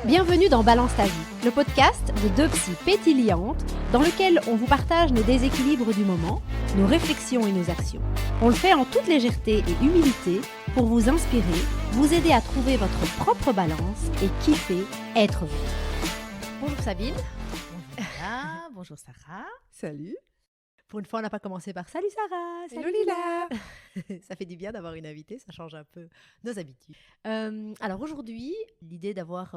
Bienvenue dans Balance ta vie, le podcast de deux psys pétillantes dans lequel on vous partage nos déséquilibres du moment, nos réflexions et nos actions. On le fait en toute légèreté et humilité pour vous inspirer, vous aider à trouver votre propre balance et kiffer être vous. Bonjour Sabine. Bonjour Lila, bonjour Sarah. Salut. Pour une fois, on n'a pas commencé par « Salut Sarah !» Hello Lila. Ça fait du bien d'avoir une invitée, ça change un peu nos habitudes. Alors aujourd'hui, l'idée d'avoir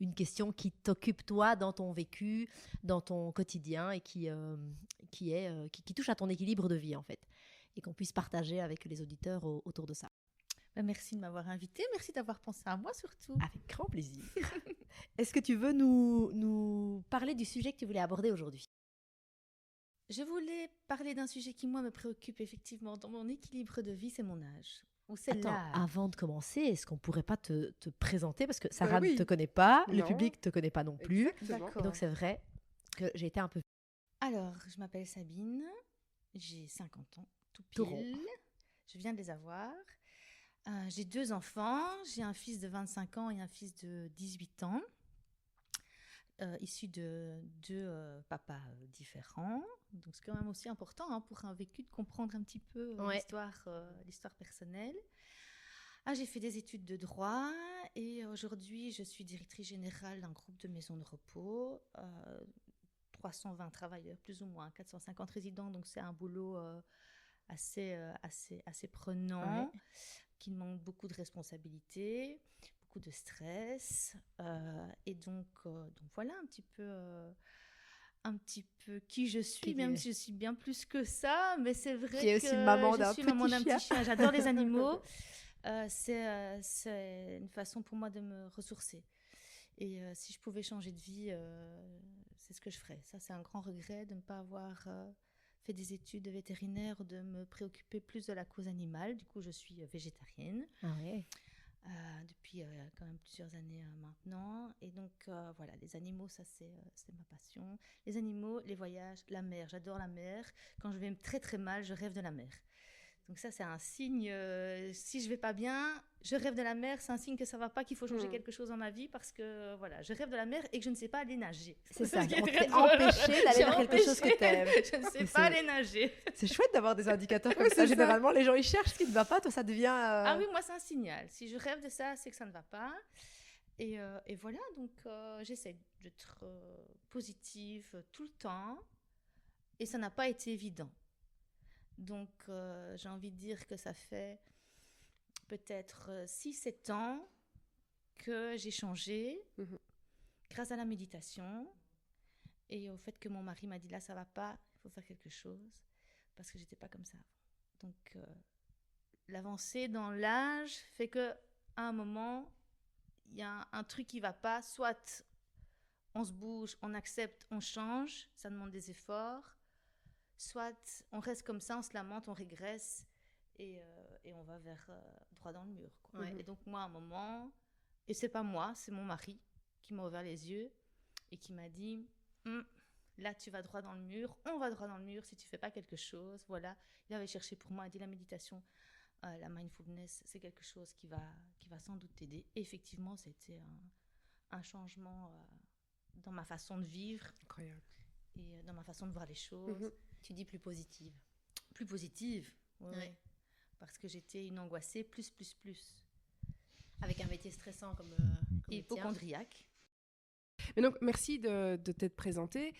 une question qui t'occupe toi dans ton vécu, dans ton quotidien et qui touche à ton équilibre de vie en fait. Et qu'on puisse partager avec les auditeurs autour de ça. Merci de m'avoir invitée, merci d'avoir pensé à moi surtout. Avec grand plaisir. Est-ce que tu veux nous parler du sujet que tu voulais aborder aujourd'hui ? Je voulais parler d'un sujet qui moi me préoccupe effectivement dans mon équilibre de vie, c'est mon âge. Ou c'est Attends, l'âge. avant de commencer, est-ce qu'on pourrait pas te présenter parce que Sarah oui. ne te connaît pas, le Non. public ne te connaît pas non plus. Exactement. Et donc c'est vrai que j'ai été un peu Alors, je m'appelle Sabine, j'ai 50 ans, tout Tout rond. pile. Je viens de les avoir. J'ai 2 enfants, j'ai un fils de 25 ans et un fils de 18 ans. Issus de 2 papas différents. Donc c'est quand même aussi important pour un vécu de comprendre un petit peu Ouais. l'histoire personnelle. J'ai fait des études de droit et aujourd'hui je suis directrice générale d'un groupe de maisons de repos. 320 travailleurs, plus ou moins, 450 résidents, donc c'est un boulot assez prenant, qui demande beaucoup de responsabilités, beaucoup de stress, et donc voilà un petit peu qui je suis, même si je suis bien plus que ça, mais c'est vrai Qui est que aussi maman je d'un suis maman d'un petit petit chien, j'adore les animaux, c'est une façon pour moi de me ressourcer. Et si je pouvais changer de vie, c'est ce que je ferais. Ça, c'est un grand regret de ne pas avoir fait des études de vétérinaire ou de me préoccuper plus de la cause animale. Du coup, je suis végétarienne depuis quand même plusieurs années maintenant. Et donc, voilà, les animaux, ça, c'est ma passion. Les animaux, les voyages, la mer. J'adore la mer. Quand je vais très, très mal, je rêve de la mer. Donc ça, c'est un signe, si je vais pas bien, je rêve de la mer, c'est un signe que ça va pas, qu'il faut changer quelque chose dans ma vie parce que, voilà, je rêve de la mer et que je ne sais pas aller nager. C'est ça, Ce qui est on très t'est drôle. empêché d'aller vers quelque chose que t'aimes. Je ne sais pas aller nager. C'est chouette d'avoir des indicateurs comme Ouais, ça. c'est ça. Généralement, les gens ils cherchent ce qui ne va pas. Toi, ça devient. Ah oui, moi, c'est un signal. Si je rêve de ça, c'est que ça ne va pas. Et voilà, donc j'essaie d'être positive tout le temps et ça n'a pas été évident. Donc, j'ai envie de dire que ça fait peut-être 6-7 ans que j'ai changé grâce à la méditation et au fait que mon mari m'a dit là, ça va pas, il faut faire quelque chose parce que j'étais pas comme ça avant. Donc, l'avancée dans l'âge fait qu'à un moment, il y a un truc qui va pas, soit on se bouge, on accepte, on change, ça demande des efforts. Soit on reste comme ça, on se lamente, on régresse et on va vers droit dans le mur. Quoi. Ouais. Et donc moi, à un moment, et c'est pas moi, c'est mon mari qui m'a ouvert les yeux et qui m'a dit là tu vas droit dans le mur, on va droit dans le mur si tu fais pas quelque chose. Voilà, il avait cherché pour moi, il dit la méditation, la mindfulness, c'est quelque chose qui va sans doute t'aider. Et effectivement, c'était un changement dans ma façon de vivre. Incroyable. Et dans ma façon de voir les choses. Tu dis plus positive. Plus positive, Ouais. ouais. Parce que j'étais une angoissée plus. Avec un métier stressant comme Et hypochondriaque. Mais donc, merci de t'être présentée.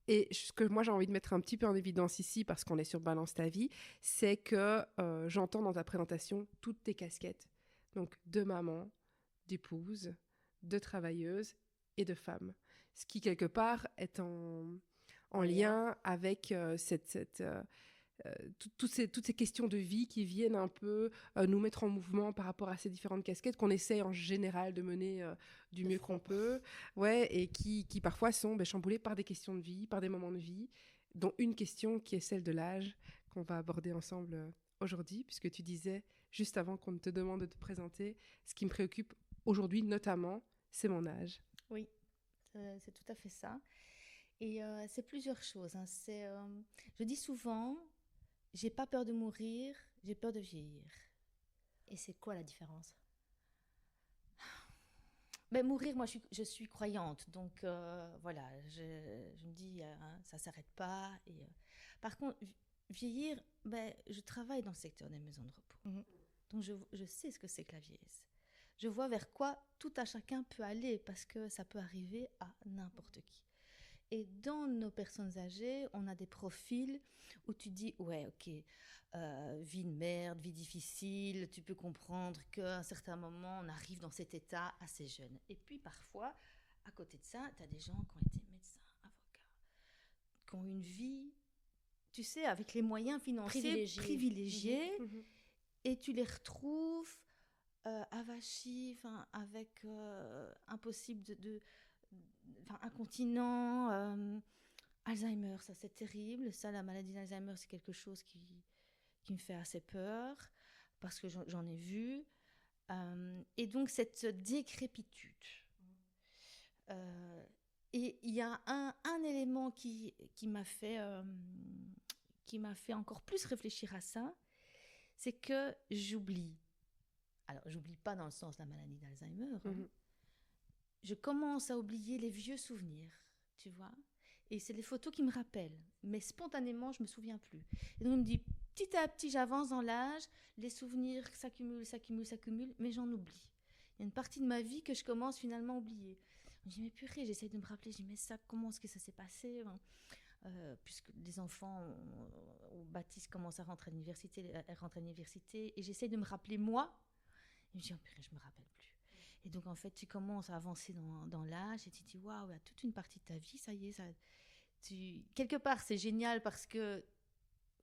Et ce que moi j'ai envie de mettre un petit peu en évidence ici, parce qu'on est sur Balance ta vie, c'est que j'entends dans ta présentation toutes tes casquettes. Donc, de maman, d'épouse, de travailleuse et de femme. Ce qui, quelque part, est en lien avec toutes ces questions de vie qui viennent un peu nous mettre en mouvement par rapport à ces différentes casquettes qu'on essaie en général de mener du mieux qu'on peut, et qui parfois sont chamboulées par des questions de vie, par des moments de vie, dont une question qui est celle de l'âge qu'on va aborder ensemble aujourd'hui, puisque tu disais, juste avant qu'on te demande de te présenter, ce qui me préoccupe aujourd'hui notamment, c'est mon âge. Oui, c'est tout à fait ça. Et c'est plusieurs choses. Je dis souvent, j'ai pas peur de mourir, j'ai peur de vieillir. Et c'est quoi la différence ? Mais mourir, moi, je suis croyante. Donc, voilà, je me dis, ça ne s'arrête pas. Par contre, vieillir, je travaille dans le secteur des maisons de repos. Donc, je sais ce que c'est que la vieillesse. Je vois vers quoi tout à chacun peut aller parce que ça peut arriver à n'importe qui. Et dans nos personnes âgées, on a des profils où tu dis, ouais, ok, vie de merde, vie difficile, tu peux comprendre qu'à un certain moment, on arrive dans cet état assez jeune. Et puis parfois, à côté de ça, tu as des gens qui ont été médecins, avocats, qui ont une vie, tu sais, avec les moyens financiers privilégiés, et tu les retrouves avachis, avec impossible incontinent, Alzheimer, ça c'est terrible. Ça, la maladie d'Alzheimer, c'est quelque chose qui me fait assez peur parce que j'en ai vu. Et donc cette décrépitude. Et il y a un élément qui m'a fait encore plus réfléchir à ça, c'est que j'oublie. Alors, j'oublie pas dans le sens de la maladie d'Alzheimer. Je commence à oublier les vieux souvenirs, tu vois. Et c'est les photos qui me rappellent. Mais spontanément, je me souviens plus. Et donc, je me dis, petit à petit, j'avance dans l'âge, les souvenirs s'accumulent, mais j'en oublie. Il y a une partie de ma vie que je commence finalement à oublier. Je me dis, mais purée, j'essaye de me rappeler. Je dis, mais ça, comment est-ce que ça s'est passé puisque les enfants, Baptiste commence à rentrer à l'université, elle rentre à l'université, et j'essaye de me rappeler moi. Et je me dis, oh purée, je me rappelle plus. Et donc, en fait, tu commences à avancer dans l'âge et tu te dis, waouh, il y a toute une partie de ta vie, ça y est. Quelque part, c'est génial parce que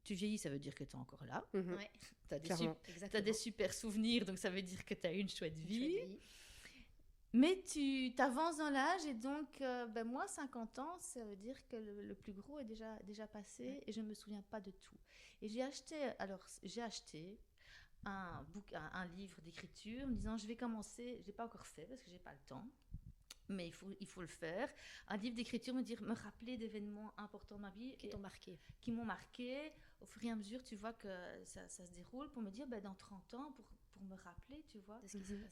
tu vieillis, ça veut dire que tu es encore là. Ouais. Tu as des super souvenirs, donc ça veut dire que tu as une chouette vie. Mais tu avances dans l'âge et donc, moi, 50 ans, ça veut dire que le plus gros est déjà passé et je ne me souviens pas de tout. Et j'ai acheté un livre d'écriture en me disant, je vais commencer, je ne l'ai pas encore fait parce que je n'ai pas le temps, mais il faut le faire. Un livre d'écriture, me rappeler d'événements importants de ma vie. Qui m'ont marqué. Au fur et à mesure, tu vois que ça se déroule pour me dire, dans 30 ans, pour me rappeler, tu vois.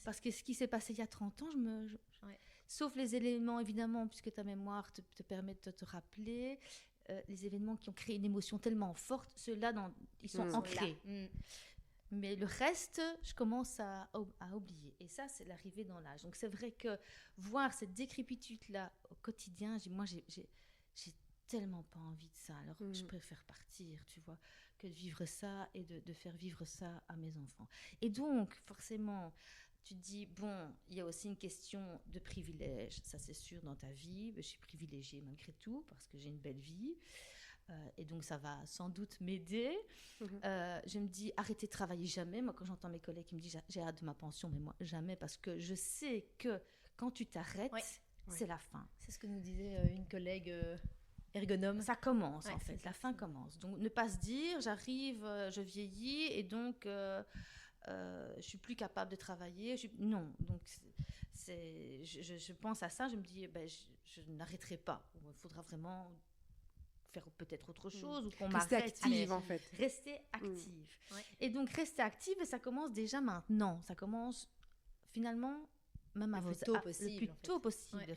Parce que ce qui s'est passé il y a 30 ans, sauf les éléments, évidemment, puisque ta mémoire te permet de te rappeler, les événements qui ont créé une émotion tellement forte, ceux-là, ils sont ancrés. Mais le reste, je commence à oublier. Et ça, c'est l'arrivée dans l'âge. Donc, c'est vrai que voir cette décrépitude-là au quotidien, j'ai tellement pas envie de ça. Alors, je préfère partir, tu vois, que de vivre ça et de faire vivre ça à mes enfants. Et donc, forcément, tu te dis, bon, il y a aussi une question de privilège. Ça, c'est sûr, dans ta vie. Je suis privilégiée malgré tout parce que j'ai une belle vie. Et donc, ça va sans doute m'aider. Je me dis, arrêtez de travailler jamais. Moi, quand j'entends mes collègues qui me disent, j'ai hâte de ma pension, mais moi, jamais, parce que je sais que quand tu t'arrêtes, c'est la fin. C'est ce que nous disait une collègue ergonome. Ça commence, en fait. La fin commence. Donc, ne pas se dire, j'arrive, je vieillis, et donc, je suis plus capable de travailler. Non. Donc, je pense à ça, je me dis, je n'arrêterai pas. Il faudra vraiment faire peut-être autre chose ou qu'on m'arrête. Rester active, en fait. Rester active. Et donc, rester active, et ça commence déjà maintenant. Ça commence finalement même le plus tôt possible de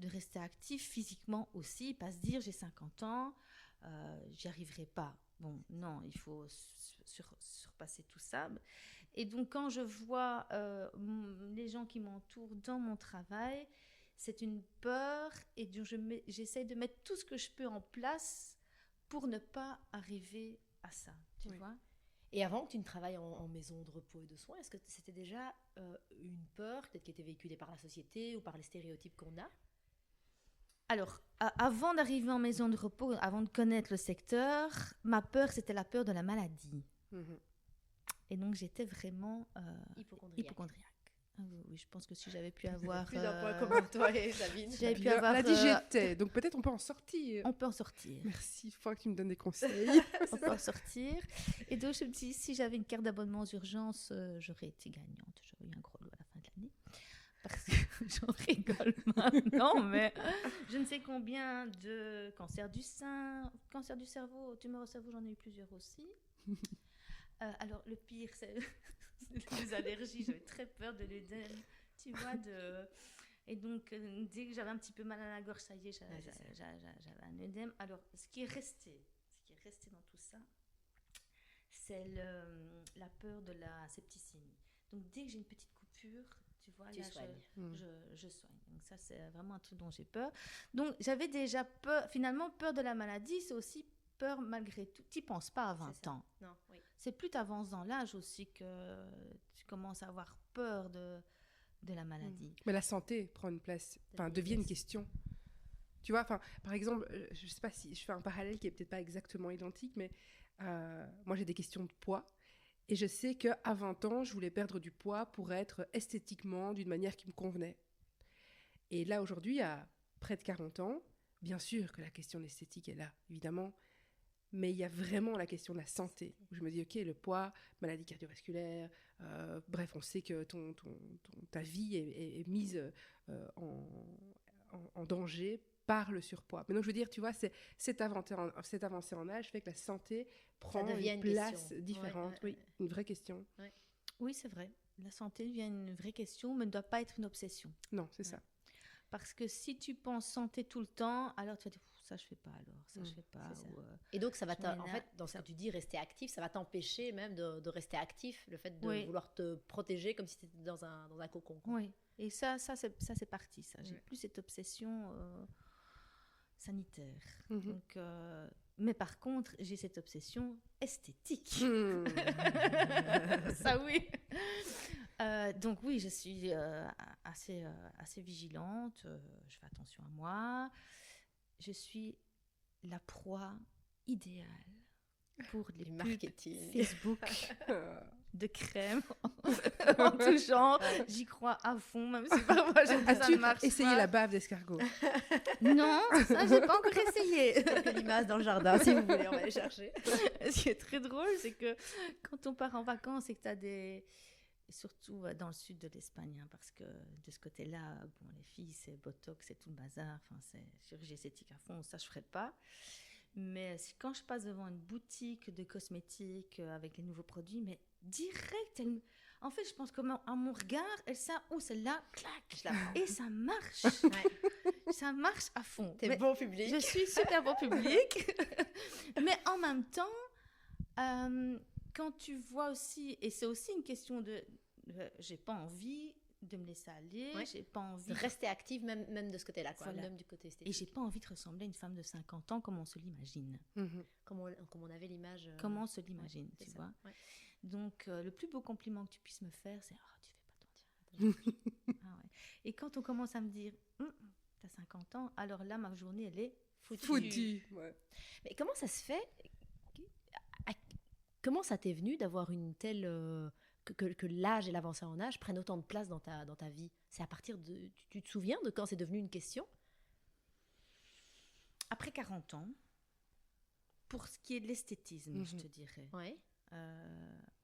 rester actif physiquement aussi, pas se dire j'ai 50 ans, j'y arriverai pas. Bon, non, il faut surpasser tout ça. Et donc, quand je vois les gens qui m'entourent dans mon travail, c'est une peur et j'essaie de mettre tout ce que je peux en place pour ne pas arriver à ça, tu vois. Et avant que tu ne travailles en maison de repos et de soins, est-ce que c'était déjà une peur, peut-être qui était véhiculée par la société ou par les stéréotypes qu'on a ? Alors, avant d'arriver en maison de repos, avant de connaître le secteur, ma peur, c'était la peur de la maladie. Et donc, j'étais vraiment hypocondriaque. Oui, je pense que si j'avais pu avoir... Plus d'un point commun, toi et Sabine. J'avais pu avoir... On a dit j'étais, donc peut-être on peut en sortir. On peut en sortir. Merci, il faut que tu me donnes des conseils. On peut en sortir. Et donc, je me dis, si j'avais une carte d'abonnement aux urgences, j'aurais été gagnante. J'aurais eu un gros lot à la fin de l'année. Parce que j'en rigole maintenant, mais je ne sais combien de cancer du sein, cancer du cerveau, tumeur au cerveau, j'en ai eu plusieurs aussi. Alors, le pire, c'est des allergies, j'avais très peur de l'œdème, tu vois, Et donc, dès que j'avais un petit peu mal à la gorge, ça y est, j'avais un œdème. Alors, ce qui est resté dans tout ça, c'est la peur de la septicémie. Donc, dès que j'ai une petite coupure, tu vois, Tu là, soignes. je soigne. Donc, ça, c'est vraiment un truc dont j'ai peur. Donc, j'avais déjà peur. Finalement, peur de la maladie, c'est aussi peur malgré tout. Tu n'y penses pas à 20 ans. Non, oui. C'est plus tu avances dans l'âge aussi que tu commences à avoir peur de la maladie. Mais la santé prend une place, devient une question. Tu vois, par exemple, je ne sais pas si je fais un parallèle qui est peut-être pas exactement identique, mais moi j'ai des questions de poids et je sais qu'à 20 ans, je voulais perdre du poids pour être esthétiquement d'une manière qui me convenait. Et là aujourd'hui, à près de 40 ans, bien sûr que la question de l'esthétique est là, évidemment, mais il y a vraiment la question de la santé, où je me dis, ok, le poids, maladie cardiovasculaire, bref, on sait que ta vie est mise en danger par le surpoids. Mais donc, je veux dire, tu vois, cette avancée en âge fait que la santé prend une place différente. Oui, une vraie question. Ouais. Oui, c'est vrai. La santé devient une vraie question, mais ne doit pas être une obsession. Non, c'est ça. Parce que si tu penses santé tout le temps, alors tu vas dire, ça je fais pas alors, ça je fais pas. Et donc, ça va en fait, dans ce que tu dis, rester actif, ça va t'empêcher même de rester actif, le fait de vouloir te protéger comme si tu étais dans un cocon. Quoi. Oui, et ça c'est parti. Ça. J'ai plus cette obsession sanitaire. Donc, mais par contre, j'ai cette obsession esthétique. Ça oui. Donc oui, je suis assez vigilante, je fais attention à moi. Je suis la proie idéale pour les marketing Facebook de crème en tout genre. J'y crois à fond, même si parfois ça ne marche pas. Essayé la bave d'escargot? Non, ça j'ai pas encore essayé. Quelques limaces dans le jardin, si vous voulez, on va les chercher. Ce qui est très drôle, c'est que quand on part en vacances et que tu as des... Surtout dans le sud de l'Espagne, hein, parce que de ce côté-là, bon, les filles, c'est Botox, c'est tout le bazar, enfin, c'est chirurgie esthétique à fond, ça je ferais pas. Mais quand je passe devant une boutique de cosmétiques avec les nouveaux produits, mais direct, en fait, je pense qu'à mon regard, elle sait, oh, celle-là, clac, et ça marche. Ça marche à fond. T'es bon public. Je suis super bon public. Mais en même temps, quand tu vois aussi, et c'est aussi une question de j'ai pas envie de me laisser aller, j'ai pas envie de rester active même de ce côté-là, quoi, voilà. même du côté esthétique. Et j'ai pas envie de ressembler à une femme de 50 ans comme on se l'imagine. Comme on avait l'image. Comme on se l'imagine, tu vois. Ouais. Donc le plus beau compliment que tu puisses me faire, c'est tu fais pas ton Et quand on commence à me dire t'as 50 ans, alors là ma journée elle est foutue. Ouais. Mais comment ça se fait? Comment ça t'est venu d'avoir une telle que l'âge et l'avancée en âge prennent autant de place dans ta vie? C'est à partir de... Tu te souviens de quand c'est devenu une question? Après 40 ans, pour ce qui est de l'esthétisme, je te dirais. Ouais.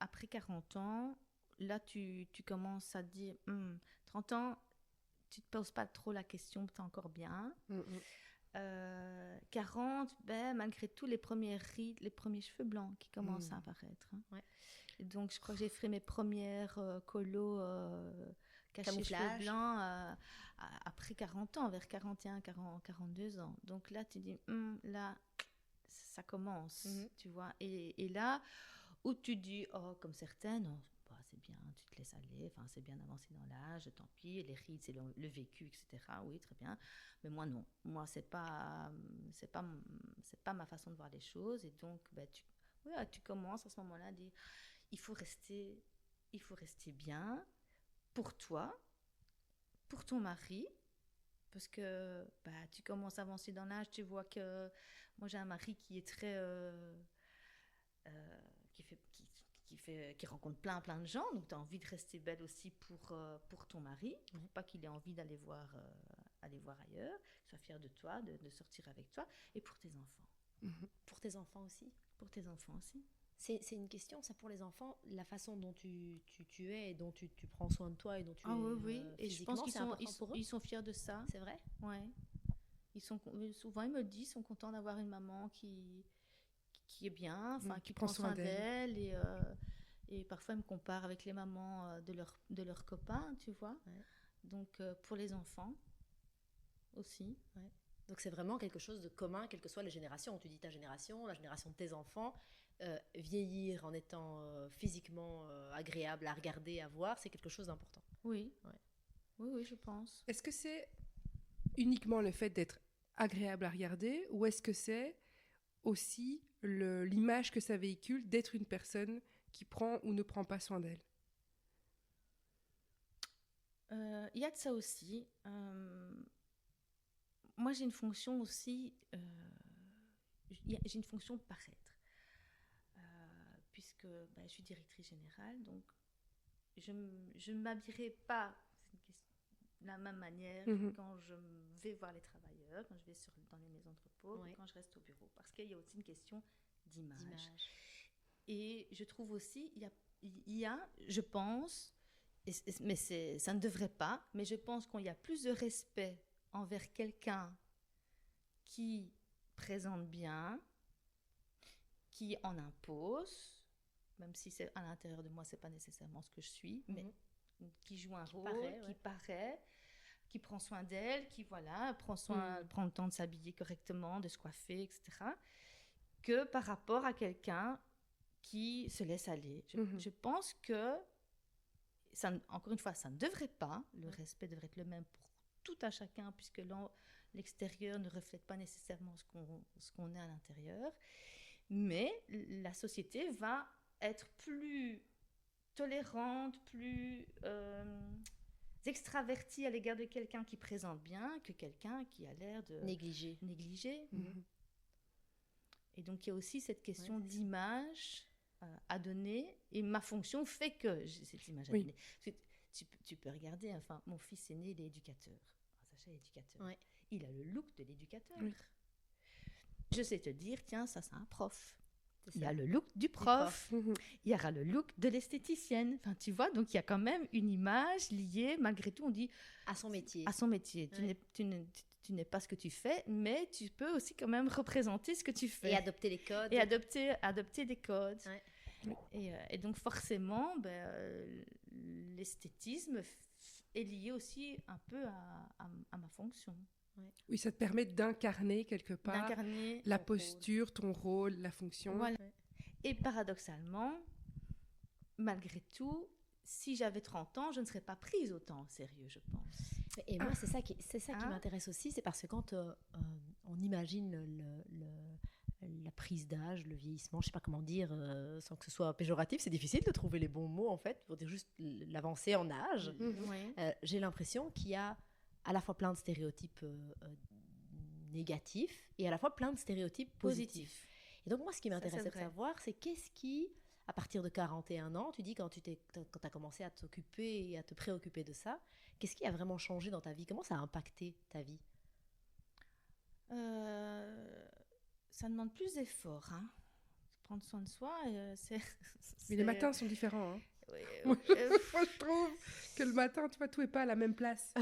Après 40 ans, là, tu commences à te dire 30 ans, tu ne te poses pas trop la question, tu es encore bien. 40, malgré tout, les premières rides, les premiers cheveux blancs qui commencent à apparaître. Hein. Ouais. Et donc, je crois que j'ai fait mes premières colos cachés cheveux blancs après 40 ans, vers 41, 42 ans. Donc là, tu dis, là, ça commence, tu vois. Et là, où tu dis, comme certaines, c'est bien, tu te laisses aller, enfin, c'est bien avancé dans l'âge, tant pis, les rides, c'est le vécu, etc. Oui, très bien. Mais moi, non. Moi, c'est pas ma façon de voir les choses. Et donc, tu commences à ce moment-là à dire, il faut rester bien pour toi, pour ton mari, parce que tu commences à avancer dans l'âge, tu vois que moi, j'ai un mari qui est très... qui rencontre plein de gens, donc tu as envie de rester belle aussi pour ton mari, pour pas qu'il ait envie d'aller voir ailleurs, qu'il soit fier de toi, de sortir avec toi, et pour tes enfants. Pour tes enfants aussi. Pour tes enfants aussi. C'est une question, ça, pour les enfants, la façon dont tu es et dont tu prends soin de toi et dont tu es oui. Et je pense qu'ils sont fiers de ça. C'est vrai? Ouais. Souvent, ils me le disent, ils sont contents d'avoir une maman qui est bien, qui prend soin d'elle Et parfois, ils me comparent avec les mamans de leurs copains, tu vois. Ouais. Donc, pour les enfants aussi. Donc c'est vraiment quelque chose de commun, quelles que soient les générations. Tu dis ta génération, la génération de tes enfants. Vieillir en étant physiquement agréable à regarder, à voir, c'est quelque chose d'important. Oui. Ouais. Oui, je pense. Est-ce que c'est uniquement le fait d'être agréable à regarder ou est-ce que c'est aussi l'image que ça véhicule d'être une personne qui prend ou ne prend pas soin d'elle? Il y a de ça aussi. Moi, j'ai une fonction aussi, j'ai une fonction de paraître, puisque je suis directrice générale, donc je ne m'habillerai pas de la même manière quand je vais voir les travailleurs, quand je vais dans les maisons de repos, quand je reste au bureau, parce qu'il y a aussi une question d'image. Et je trouve aussi, il y a je pense, mais ça ne devrait pas, mais je pense qu'il y a plus de respect envers quelqu'un qui présente bien, qui en impose, même si c'est à l'intérieur de moi, c'est pas nécessairement ce que je suis, mais qui joue un rôle, qui paraît, qui prend soin d'elle, qui prend le temps de s'habiller correctement, de se coiffer, etc., que par rapport à quelqu'un qui se laisse aller. Je pense que, encore une fois, ça ne devrait pas, le respect devrait être le même pour tout à chacun, puisque l'extérieur ne reflète pas nécessairement ce qu'on est à l'intérieur, mais la société va être plus tolérante, plus extravertie à l'égard de quelqu'un qui présente bien que quelqu'un qui a l'air de négliger. Et donc il y a aussi cette question d'image à donner, et ma fonction fait que j'ai cette image à donner. Tu peux regarder, enfin, mon fils aîné, il est éducateur. Sacha est éducateur. Il a le look de l'éducateur. Je sais te dire, tiens, ça c'est un prof. Il y a le look du prof. Il y aura le look de l'esthéticienne. Enfin, tu vois, donc il y a quand même une image liée, malgré tout, on dit... À son métier. À son métier. Tu n'es pas ce que tu fais, mais tu peux aussi quand même représenter ce que tu fais. Et adopter les codes. Et adopter des codes. Et donc forcément, l'esthétisme est lié aussi un peu à ma fonction. Oui, ça te permet d'incarner quelque part la posture, ton rôle, la fonction. Voilà. Et paradoxalement, malgré tout, si j'avais 30 ans, je ne serais pas prise autant au sérieux, je pense. Et moi, c'est ça qui m'intéresse aussi, c'est parce que quand on imagine la prise d'âge, le vieillissement, je ne sais pas comment dire, sans que ce soit péjoratif, c'est difficile de trouver les bons mots, en fait, pour dire juste l'avancée en âge. J'ai l'impression qu'il y a à la fois plein de stéréotypes négatifs et à la fois plein de stéréotypes positifs. Et donc moi, ce qui m'intéresse de savoir, c'est qu'est-ce qui, à partir de 41 ans, tu dis quand tu as commencé à t'occuper et à te préoccuper de ça, qu'est-ce qui a vraiment changé dans ta vie? Comment ça a impacté ta vie? Ça demande plus d'efforts. Prendre soin de soi, Mais les matins sont différents. Moi, je trouve que le matin, tu vois, tout n'est pas à la même place.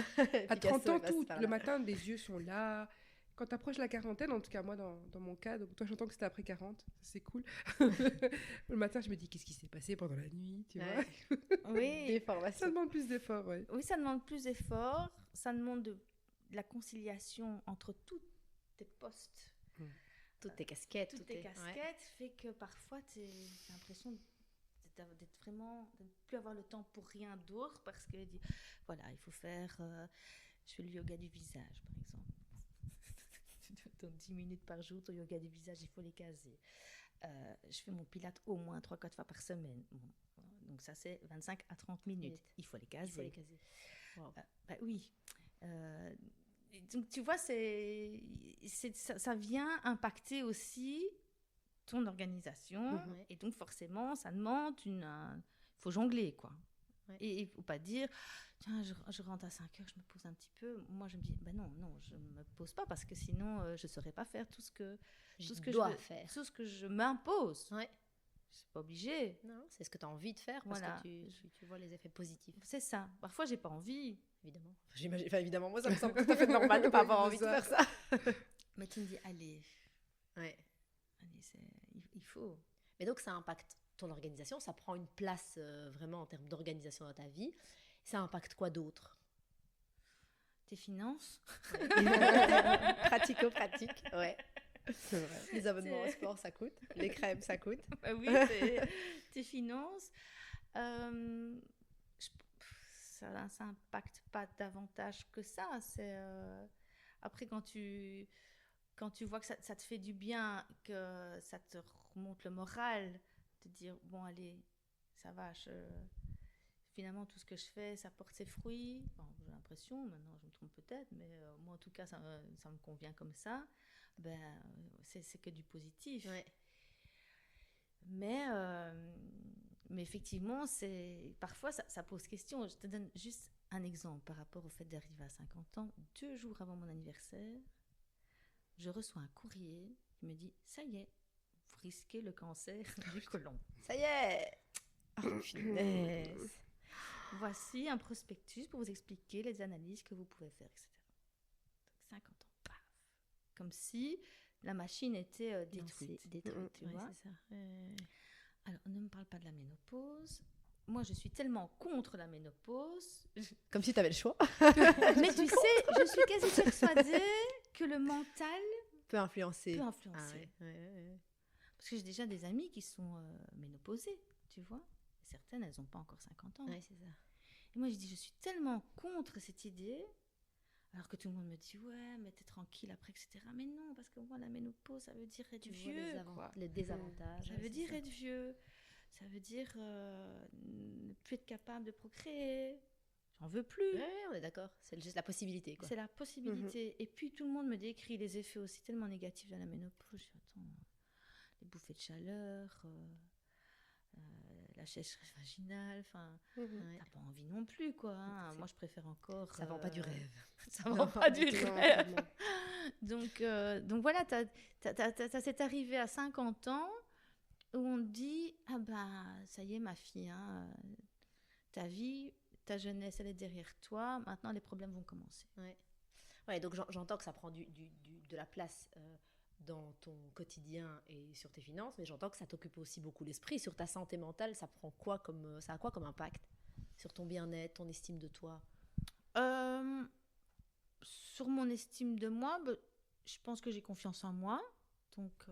À 30 ans, le matin, les yeux sont là. Quand tu approches la quarantaine, en tout cas moi, dans mon cas, donc toi, j'entends que c'était après 40, c'est cool. Le matin, je me dis, qu'est-ce qui s'est passé pendant la nuit, tu vois? Oui, ça demande plus d'efforts, Oui, ça demande plus d'efforts. Ça demande de la conciliation entre tous tes postes. Toutes tes casquettes. Fait que parfois, tu as l'impression d'être vraiment, de ne plus avoir le temps pour rien d'autre, parce que voilà, il faut faire, je fais le yoga du visage par exemple, donc 10 minutes par jour, ton yoga du visage, il faut les caser. Je fais mon pilate au moins 3-4 fois par semaine, donc ça c'est 25 à 30 minutes, il faut les caser. Wow. Oui, donc tu vois, ça vient impacter aussi ton organisation, et donc forcément ça demande il faut jongler quoi. Et il faut pas dire tiens, je rentre à 5 heures, je me pose un petit peu. Moi je me dis non, je me pose pas, parce que sinon je saurais pas faire tout ce que je m'impose. Je suis pas obligée. Non, c'est ce que tu as envie de faire, parce que tu vois les effets positifs. C'est ça. Parfois j'ai pas envie, évidemment. J'imagine, évidemment, moi ça me semble tout à fait normal de pas avoir envie de faire ça. Mais tu me dis allez, il faut. Mais donc ça impacte ton organisation, ça prend une place vraiment en termes d'organisation dans ta vie. Ça impacte quoi d'autre? Tes finances. Pratico-pratique, ouais. C'est vrai. Les abonnements au sport, ça coûte. Les crèmes, ça coûte. Bah oui, tes finances. Ça impacte pas davantage que ça. Après, quand tu vois que ça te fait du bien, que ça te remonte le moral, te dire, bon, allez, ça va, finalement, tout ce que je fais, ça porte ses fruits. Enfin, j'ai l'impression, maintenant, je me trompe peut-être, mais moi, en tout cas, ça me convient comme ça. Ben, c'est que du positif. Ouais. Mais effectivement, parfois, ça pose question. Je te donne juste un exemple par rapport au fait d'arriver à 50 ans. 2 jours avant mon anniversaire, je reçois un courrier qui me dit « Ça y est, vous risquez le cancer du côlon. Ça y est. Oh, finesse. Voici un prospectus pour vous expliquer les analyses que vous pouvez faire, etc. » Donc 50 ans, paf. Comme si la machine était détruite, tu vois. C'est ça. Alors, ne me parle pas de la ménopause. Moi, je suis tellement contre la ménopause. Comme si tu avais le choix. Mais tu sais, je suis quasi persuadée que le mental Peut influencer. peut influencer. Ah, ouais. Parce que j'ai déjà des amies qui sont ménopausées, tu vois. Certaines, elles n'ont pas encore 50 ans. Ouais, c'est ça. Et moi, je dis, je suis tellement contre cette idée, alors que tout le monde me dit, ouais, mais t'es tranquille après, etc. Mais non, parce que moi, la ménopause, ça veut dire être Tu vois vieux, quoi. les désavantages. Ça veut dire être vieux. Ça veut dire ne plus être capable de procréer. J'en veux plus. Ouais, on est d'accord. C'est juste la possibilité, quoi. C'est la possibilité. Et puis, tout le monde me décrit les effets aussi tellement négatifs de la ménopause. Je dis, attends, les bouffées de chaleur, la sécheresse vaginale, enfin, Ouais. t'as pas envie non plus, quoi. Hein. C'est- Moi, je préfère encore... Ça vend pas du rêve. Ça vend pas du Non, rêve. tellement. Donc voilà, t'as cette arrivée à 50 ans où on te dit, ah bah, ça y est, ma fille, hein, ta vie, ta jeunesse, elle est derrière toi, maintenant les problèmes vont commencer. Ouais, donc j'entends que ça prend de la place dans ton quotidien et sur tes finances, mais j'entends que ça t'occupe aussi beaucoup l'esprit. Sur ta santé mentale, ça a quoi comme impact sur ton bien-être, ton estime de toi? Sur mon estime de moi, bah, je pense que j'ai confiance en moi, donc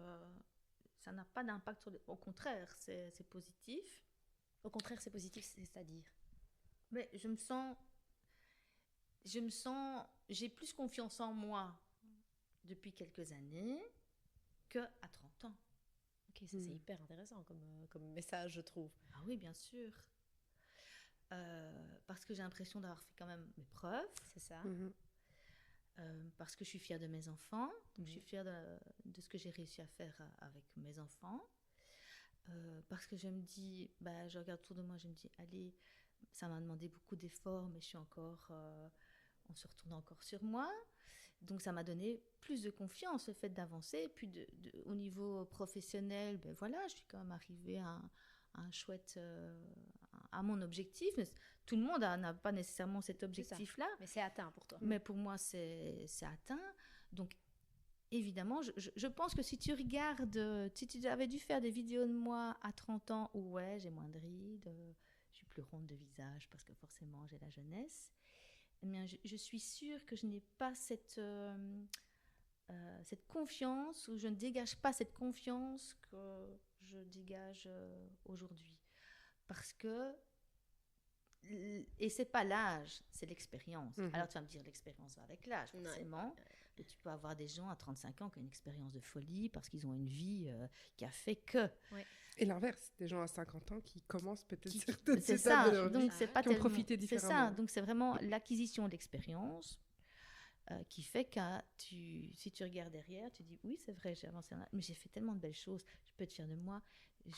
ça n'a pas d'impact sur au contraire, c'est positif. Au contraire, c'est positif, c'est-à-dire? Mais j'ai plus confiance en moi depuis quelques années qu'à 30 ans. Ok, ça c'est hyper intéressant comme message, je trouve. Ah oui, bien sûr. Parce que j'ai l'impression d'avoir fait quand même mes preuves. C'est ça. Parce que je suis fière de mes enfants. Donc je suis fière de ce que j'ai réussi à faire avec mes enfants. Parce que je me dis, bah, je regarde autour de moi, je me dis, allez, ça m'a demandé beaucoup d'efforts, mais je suis encore, on se retourne encore sur moi. Donc ça m'a donné plus de confiance, le fait d'avancer. Et puis au niveau professionnel, ben voilà, je suis quand même arrivée à un chouette, à mon objectif. Mais tout le monde n'a pas nécessairement cet objectif-là. Mais c'est atteint pour toi. Mais pour moi, c'est atteint. Donc évidemment, je pense que si tu avais dû faire des vidéos de moi à 30 ans où ouais, j'ai moins de rides, je suis plus ronde de visage parce que forcément j'ai la jeunesse, eh bien, je suis sûre que je n'ai pas cette confiance, ou je ne dégage pas cette confiance que je dégage aujourd'hui. Parce que, et c'est pas l'âge, c'est l'expérience. Alors tu vas me dire, l'expérience va avec l'âge, forcément. Et tu peux avoir des gens à 35 ans qui ont une expérience de folie parce qu'ils ont une vie qui a fait que... Et l'inverse, des gens à 50 ans qui commencent peut-être certaines étapes ça, de leur donc vie, c'est pas qui ont profité différemment. C'est ça, donc c'est vraiment l'acquisition d'expérience qui fait que si tu regardes derrière, tu dis oui, c'est vrai, j'ai avancé, mais j'ai fait tellement de belles choses, je peux être fière de moi,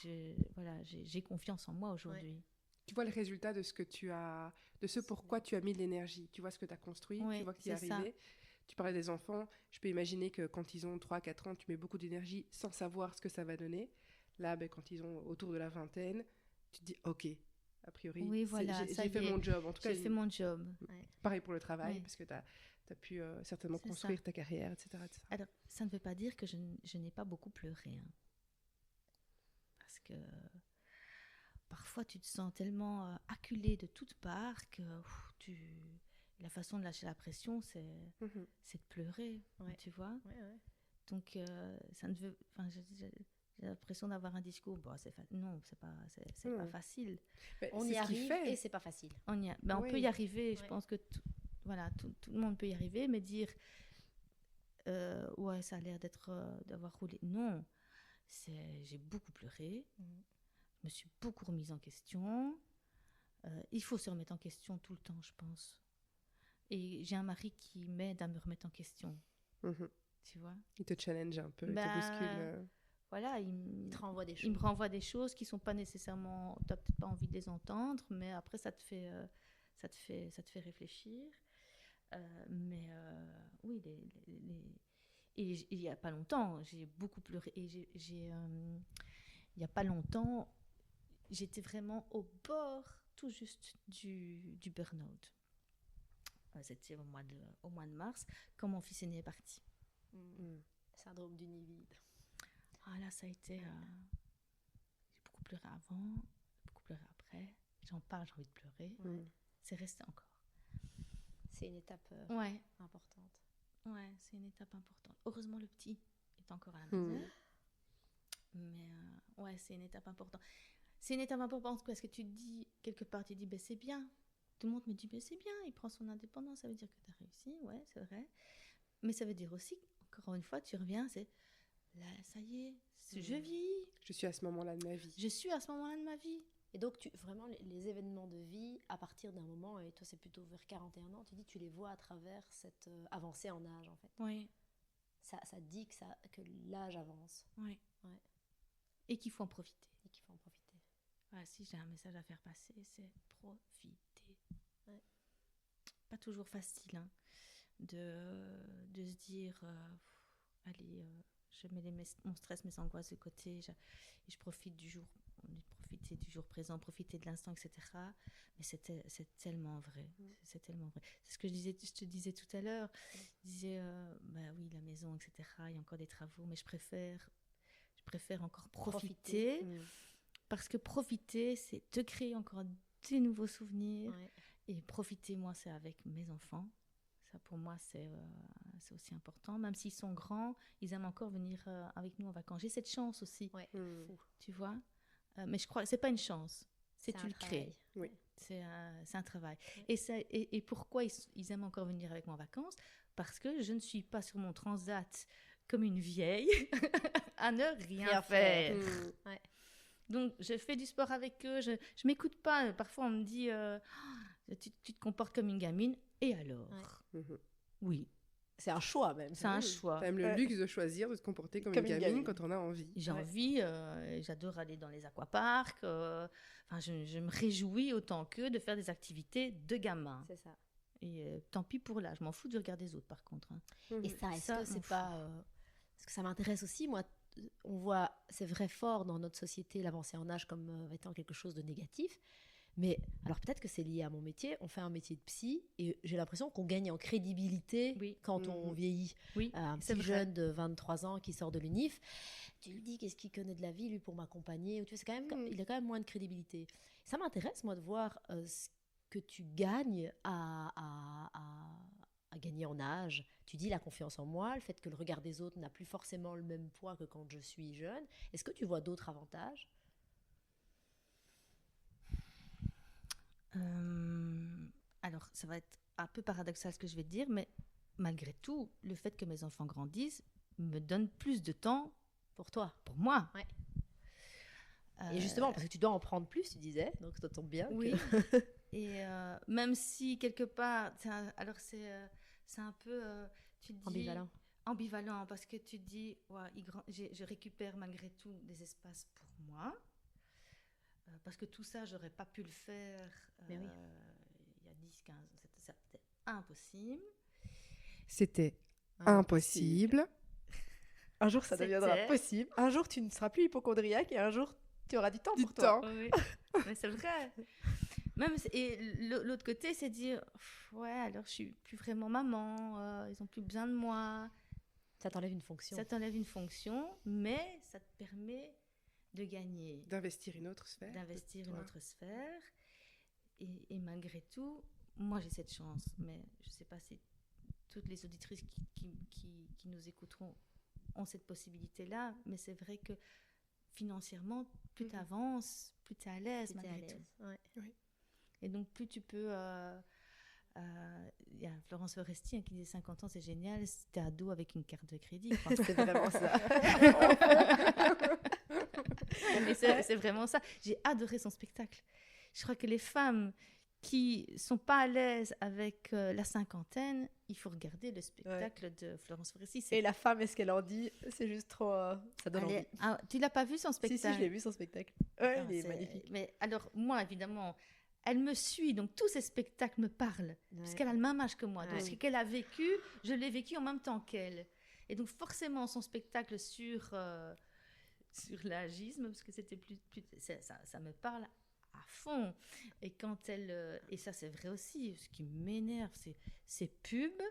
j'ai confiance en moi aujourd'hui. Ouais. Tu vois le résultat de ce pourquoi tu as mis de l'énergie, tu vois ce que tu as construit, tu vois que tu y es arrivé. Tu parlais des enfants, je peux imaginer que quand ils ont 3-4 ans, tu mets beaucoup d'énergie sans savoir ce que ça va donner. Là, quand ils ont autour de la vingtaine, tu te dis, ok, a priori, oui, voilà, j'ai fait mon job. En tout cas, j'ai fait mon job. Pareil pour le travail, parce que tu as pu certainement construire ta carrière, etc., etc. Alors, ça ne veut pas dire que je n'ai pas beaucoup pleuré. Hein. Parce que parfois tu te sens tellement acculé de toutes parts que la façon de lâcher la pression, c'est de pleurer, tu vois. Donc, ça ne veut... Enfin, j'ai l'impression d'avoir un discours. Bon, non, c'est pas facile. Mais On c'est y ce qu'il arrive fait. et c'est pas facile. On peut y arriver. Je pense que tout le monde peut y arriver, mais dire ouais, ça a l'air d'avoir roulé. Non, j'ai beaucoup pleuré. Je me suis beaucoup remise en question. Il faut se remettre en question tout le temps, je pense. Et j'ai un mari qui m'aide à me remettre en question. Tu vois, Il te challenge un peu, il te bouscule. Voilà, Il te renvoie des choses. Il me renvoie des choses qui sont pas nécessairement... Tu n'as peut-être pas envie de les entendre, mais après, ça te fait réfléchir. Oui, et il n'y a pas longtemps, j'ai beaucoup pleuré. Et il n'y a pas longtemps, j'étais vraiment au bord tout juste du burn-out. C'était au mois de mars, quand mon fils aîné est parti. Syndrome du nid vide. Ah là, ça a été... J'ai beaucoup pleuré avant, beaucoup pleuré après. J'en parle, j'ai envie de pleurer. C'est resté encore. C'est une étape importante. Ouais, c'est une étape importante. Heureusement, le petit est encore à la maison. Mais c'est une étape importante. C'est une étape importante parce que tu te dis, quelque part, tu te dis, ben, c'est bien. Tout le monde me dit, ben, c'est bien, il prend son indépendance, ça veut dire que tu as réussi. Ouais, c'est vrai. Mais ça veut dire aussi, encore une fois, tu reviens, c'est... Là, ça y est, je vis. Je suis à ce moment-là de ma vie. Je suis à ce moment-là de ma vie. Et donc, vraiment, les événements de vie, à partir d'un moment, et toi, c'est plutôt vers 41 ans, tu dis, tu les vois à travers cette avancée en âge, en fait. Oui. Ça dit que l'âge avance. Oui. Et qu'il faut en profiter. Voilà, si j'ai un message à faire passer, c'est profiter. Pas toujours facile, hein, de se dire, allez... je mets mon stress, mes angoisses de côté, et je profite du jour, profiter du jour présent, profiter de l'instant, etc. Mais c'est tellement vrai. C'est tellement vrai. C'est ce que je te disais tout à l'heure. Je disais, oui, la maison, etc. Il y a encore des travaux, mais je préfère encore profiter. Parce que profiter, c'est te créer encore des nouveaux souvenirs. Et profiter, moi, c'est avec mes enfants. Ça, pour moi, c'est aussi important. Même s'ils sont grands, ils aiment encore venir avec nous en vacances. J'ai cette chance aussi, tu vois. Mais je crois que ce n'est pas une chance. Tu le crées. Oui. C'est un travail. Et pourquoi ils aiment encore venir avec moi en vacances? Parce que je ne suis pas sur mon transat comme une vieille à ne rien faire. Donc, je fais du sport avec eux. Je ne m'écoute pas. Parfois, on me dit tu te comportes comme une gamine. Et alors? Oui. C'est un choix même. C'est un choix. T'as même le luxe de choisir de se comporter comme une gamine quand on a envie. J'ai envie, j'adore aller dans les aquaparks. Je me réjouis autant qu'eux de faire des activités de gamins. C'est ça. Et tant pis pour là, je m'en fous du regard des autres par contre. Et ça, est-ce que c'est pas... Parce que ça m'intéresse aussi, moi, on voit, c'est vrai fort dans notre société, l'avancée en âge comme étant quelque chose de négatif. Mais alors peut-être que c'est lié à mon métier. On fait un métier de psy et j'ai l'impression qu'on gagne en crédibilité quand on vieillit. Un petit jeune de 23 ans qui sort de l'UNIF, tu lui dis qu'est-ce qu'il connaît de la vie, lui, pour m'accompagner. Tu vois, il a quand même moins de crédibilité. Ça m'intéresse, moi, de voir ce que tu gagnes à gagner en âge. Tu dis la confiance en moi, le fait que le regard des autres n'a plus forcément le même poids que quand je suis jeune. Est-ce que tu vois d'autres avantages ? Alors, ça va être un peu paradoxal ce que je vais te dire, mais malgré tout, le fait que mes enfants grandissent me donne plus de temps pour toi, pour moi. Ouais. Et justement, parce que tu dois en prendre plus, tu disais, donc ça tombe bien. Oui. Et même si quelque part, c'est un peu, tu te dis ambivalent, parce que tu te dis, je récupère malgré tout des espaces pour moi. Parce que tout ça, j'aurais pas pu le faire il y a 10, 15 ans. C'était impossible. C'était impossible. Un jour, ça deviendra possible. Un jour, tu ne seras plus hypochondriaque et un jour, tu auras du temps pour toi. Oui. Mais c'est vrai. Et l'autre côté, c'est dire, alors je suis plus vraiment maman, ils ont plus besoin de moi. Ça t'enlève une fonction. Ça t'enlève une fonction, mais ça te permet de gagner, D'investir une autre sphère. d'investir toi. une autre sphère. Et malgré tout, moi j'ai cette chance, mais je ne sais pas si toutes les auditrices qui nous écouteront ont cette possibilité-là, mais c'est vrai que financièrement, plus tu avances, plus tu es à l'aise T'es à malgré tout. l'aise. Ouais. Et donc, plus tu peux... Il y a Florence Foresti qui dit 50 ans, c'est génial, si t'es ado avec une carte de crédit. Quoi. C'est vraiment ça. Mais c'est vraiment ça. J'ai adoré son spectacle. Je crois que les femmes qui sont pas à l'aise avec la cinquantaine, il faut regarder le spectacle de Florence Foresti. Et la femme, est-ce qu'elle en dit? C'est juste trop... ça donne envie. Ah, tu l'as pas vu son spectacle? Si, je l'ai vu son spectacle. Ouais, Ah, il est magnifique. Mais alors, moi, évidemment, elle me suit, donc tous ces spectacles me parlent, parce qu'elle a le même âge que moi. Donc, ce qu'elle a vécu, je l'ai vécu en même temps qu'elle. Et donc, forcément, son spectacle sur l'agisme, parce que c'était ça me parle à fond. Et quand elle... et ça, c'est vrai aussi, ce qui m'énerve, c'est ces pubs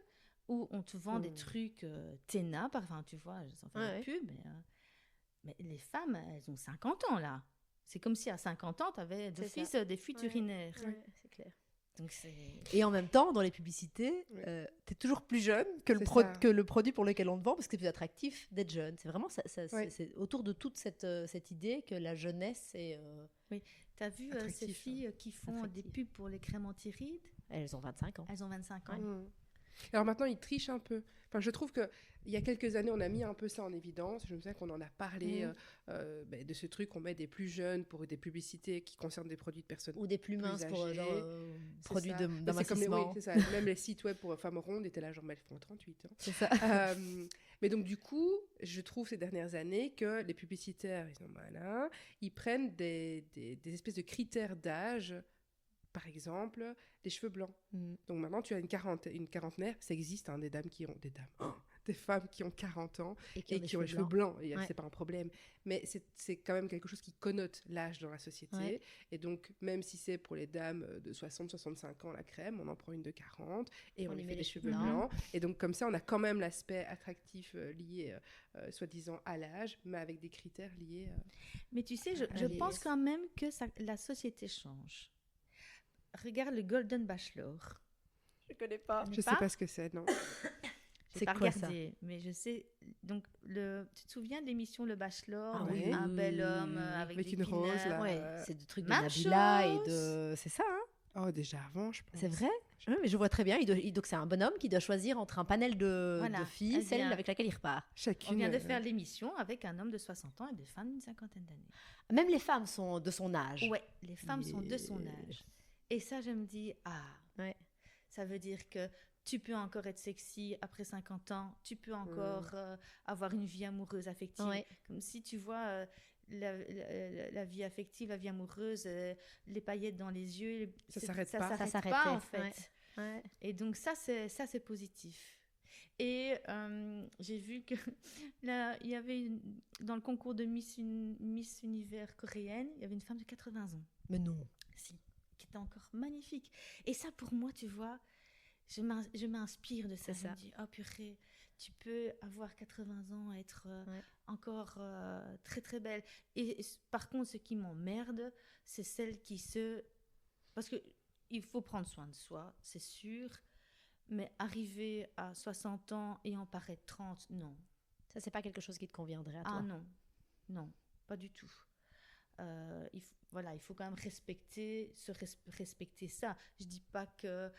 où on te vend des trucs Téna, enfin, tu vois, sans faire de pub, mais les femmes, elles ont 50 ans, là. C'est comme si à 50 ans, tu avais d'office des fuites urinaires. Ouais, c'est clair. Donc et en même temps, dans les publicités, tu es toujours plus jeune que le produit pour lequel on te vend, parce que c'est plus attractif d'être jeune. C'est vraiment ça, c'est autour de toute cette idée que la jeunesse est... Oui, tu as vu ces filles qui font des pubs pour les crèmes anti-rides? Elles ont 25 ans. Elles ont 25 ans. Alors maintenant, ils trichent un peu. Enfin, je trouve qu'il y a quelques années, on a mis un peu ça en évidence. Je me souviens qu'on en a parlé de ce truc, on met des plus jeunes pour des publicités qui concernent des produits de personnes ou des plus minces pour produits d'un d'amincissement. C'est ça. Même les sites web pour femmes rondes étaient là, genre, mais elles font 38 ans. C'est ça. Mais donc, du coup, je trouve ces dernières années que les publicitaires, ils sont malins, ils prennent des espèces de critères d'âge. Par exemple, les cheveux blancs. Donc maintenant, tu as une quarantenaire. Ça existe, des dames qui ont... des femmes qui ont 40 ans et qui ont les cheveux blancs. Et c'est pas un problème. Mais c'est quand même quelque chose qui connote l'âge dans la société. Ouais. Et donc, même si c'est pour les dames de 60-65 ans, la crème, on en prend une de 40 et on lui fait des cheveux blancs. Et donc, comme ça, on a quand même l'aspect attractif lié, soi-disant, à l'âge, mais avec des critères liés... mais tu sais, je pense quand même que la société change. Regarde le Golden Bachelor. Je connais pas. Je sais pas ce que c'est, non. C'est pas regardé, mais je sais. Donc, tu te souviens de l'émission Le Bachelor, un bel homme avec des une rose là. Ouais, c'est des trucs de Nabila et de. C'est ça, hein. Oh, déjà avant, je pense. C'est vrai. Oui, mais je vois très bien. Donc, c'est un bonhomme qui doit choisir entre un panel de filles, celle avec laquelle il repart. Chacune. On vient de faire l'émission avec un homme de 60 ans et des femmes d'une cinquantaine d'années. Même les femmes sont de son âge. Ouais, les femmes sont de son âge. Et ça, je me dis, ça veut dire que tu peux encore être sexy après 50 ans, tu peux encore avoir une vie amoureuse, affective. Ouais. Comme si tu vois la vie affective, la vie amoureuse, les paillettes dans les yeux, ça s'arrête pas. Ça s'arrête pas, en fait. Ouais. Ouais. Et donc ça, c'est positif. Et j'ai vu que là, il y avait dans le concours de Miss Univers coréenne, il y avait une femme de 80 ans. Mais non. Si. Qui était encore magnifique. Et ça, pour moi, tu vois, je m'inspire de ça. Je me dis, oh purée, tu peux avoir 80 ans, être encore très très belle. Et par contre, ce qui m'emmerde, c'est celle qui parce qu'il faut prendre soin de soi, c'est sûr, mais arriver à 60 ans et en paraître 30, non. Ça, c'est pas quelque chose qui te conviendrait à toi? Ah non, pas du tout. Il faut quand même respecter ça. Je dis pas que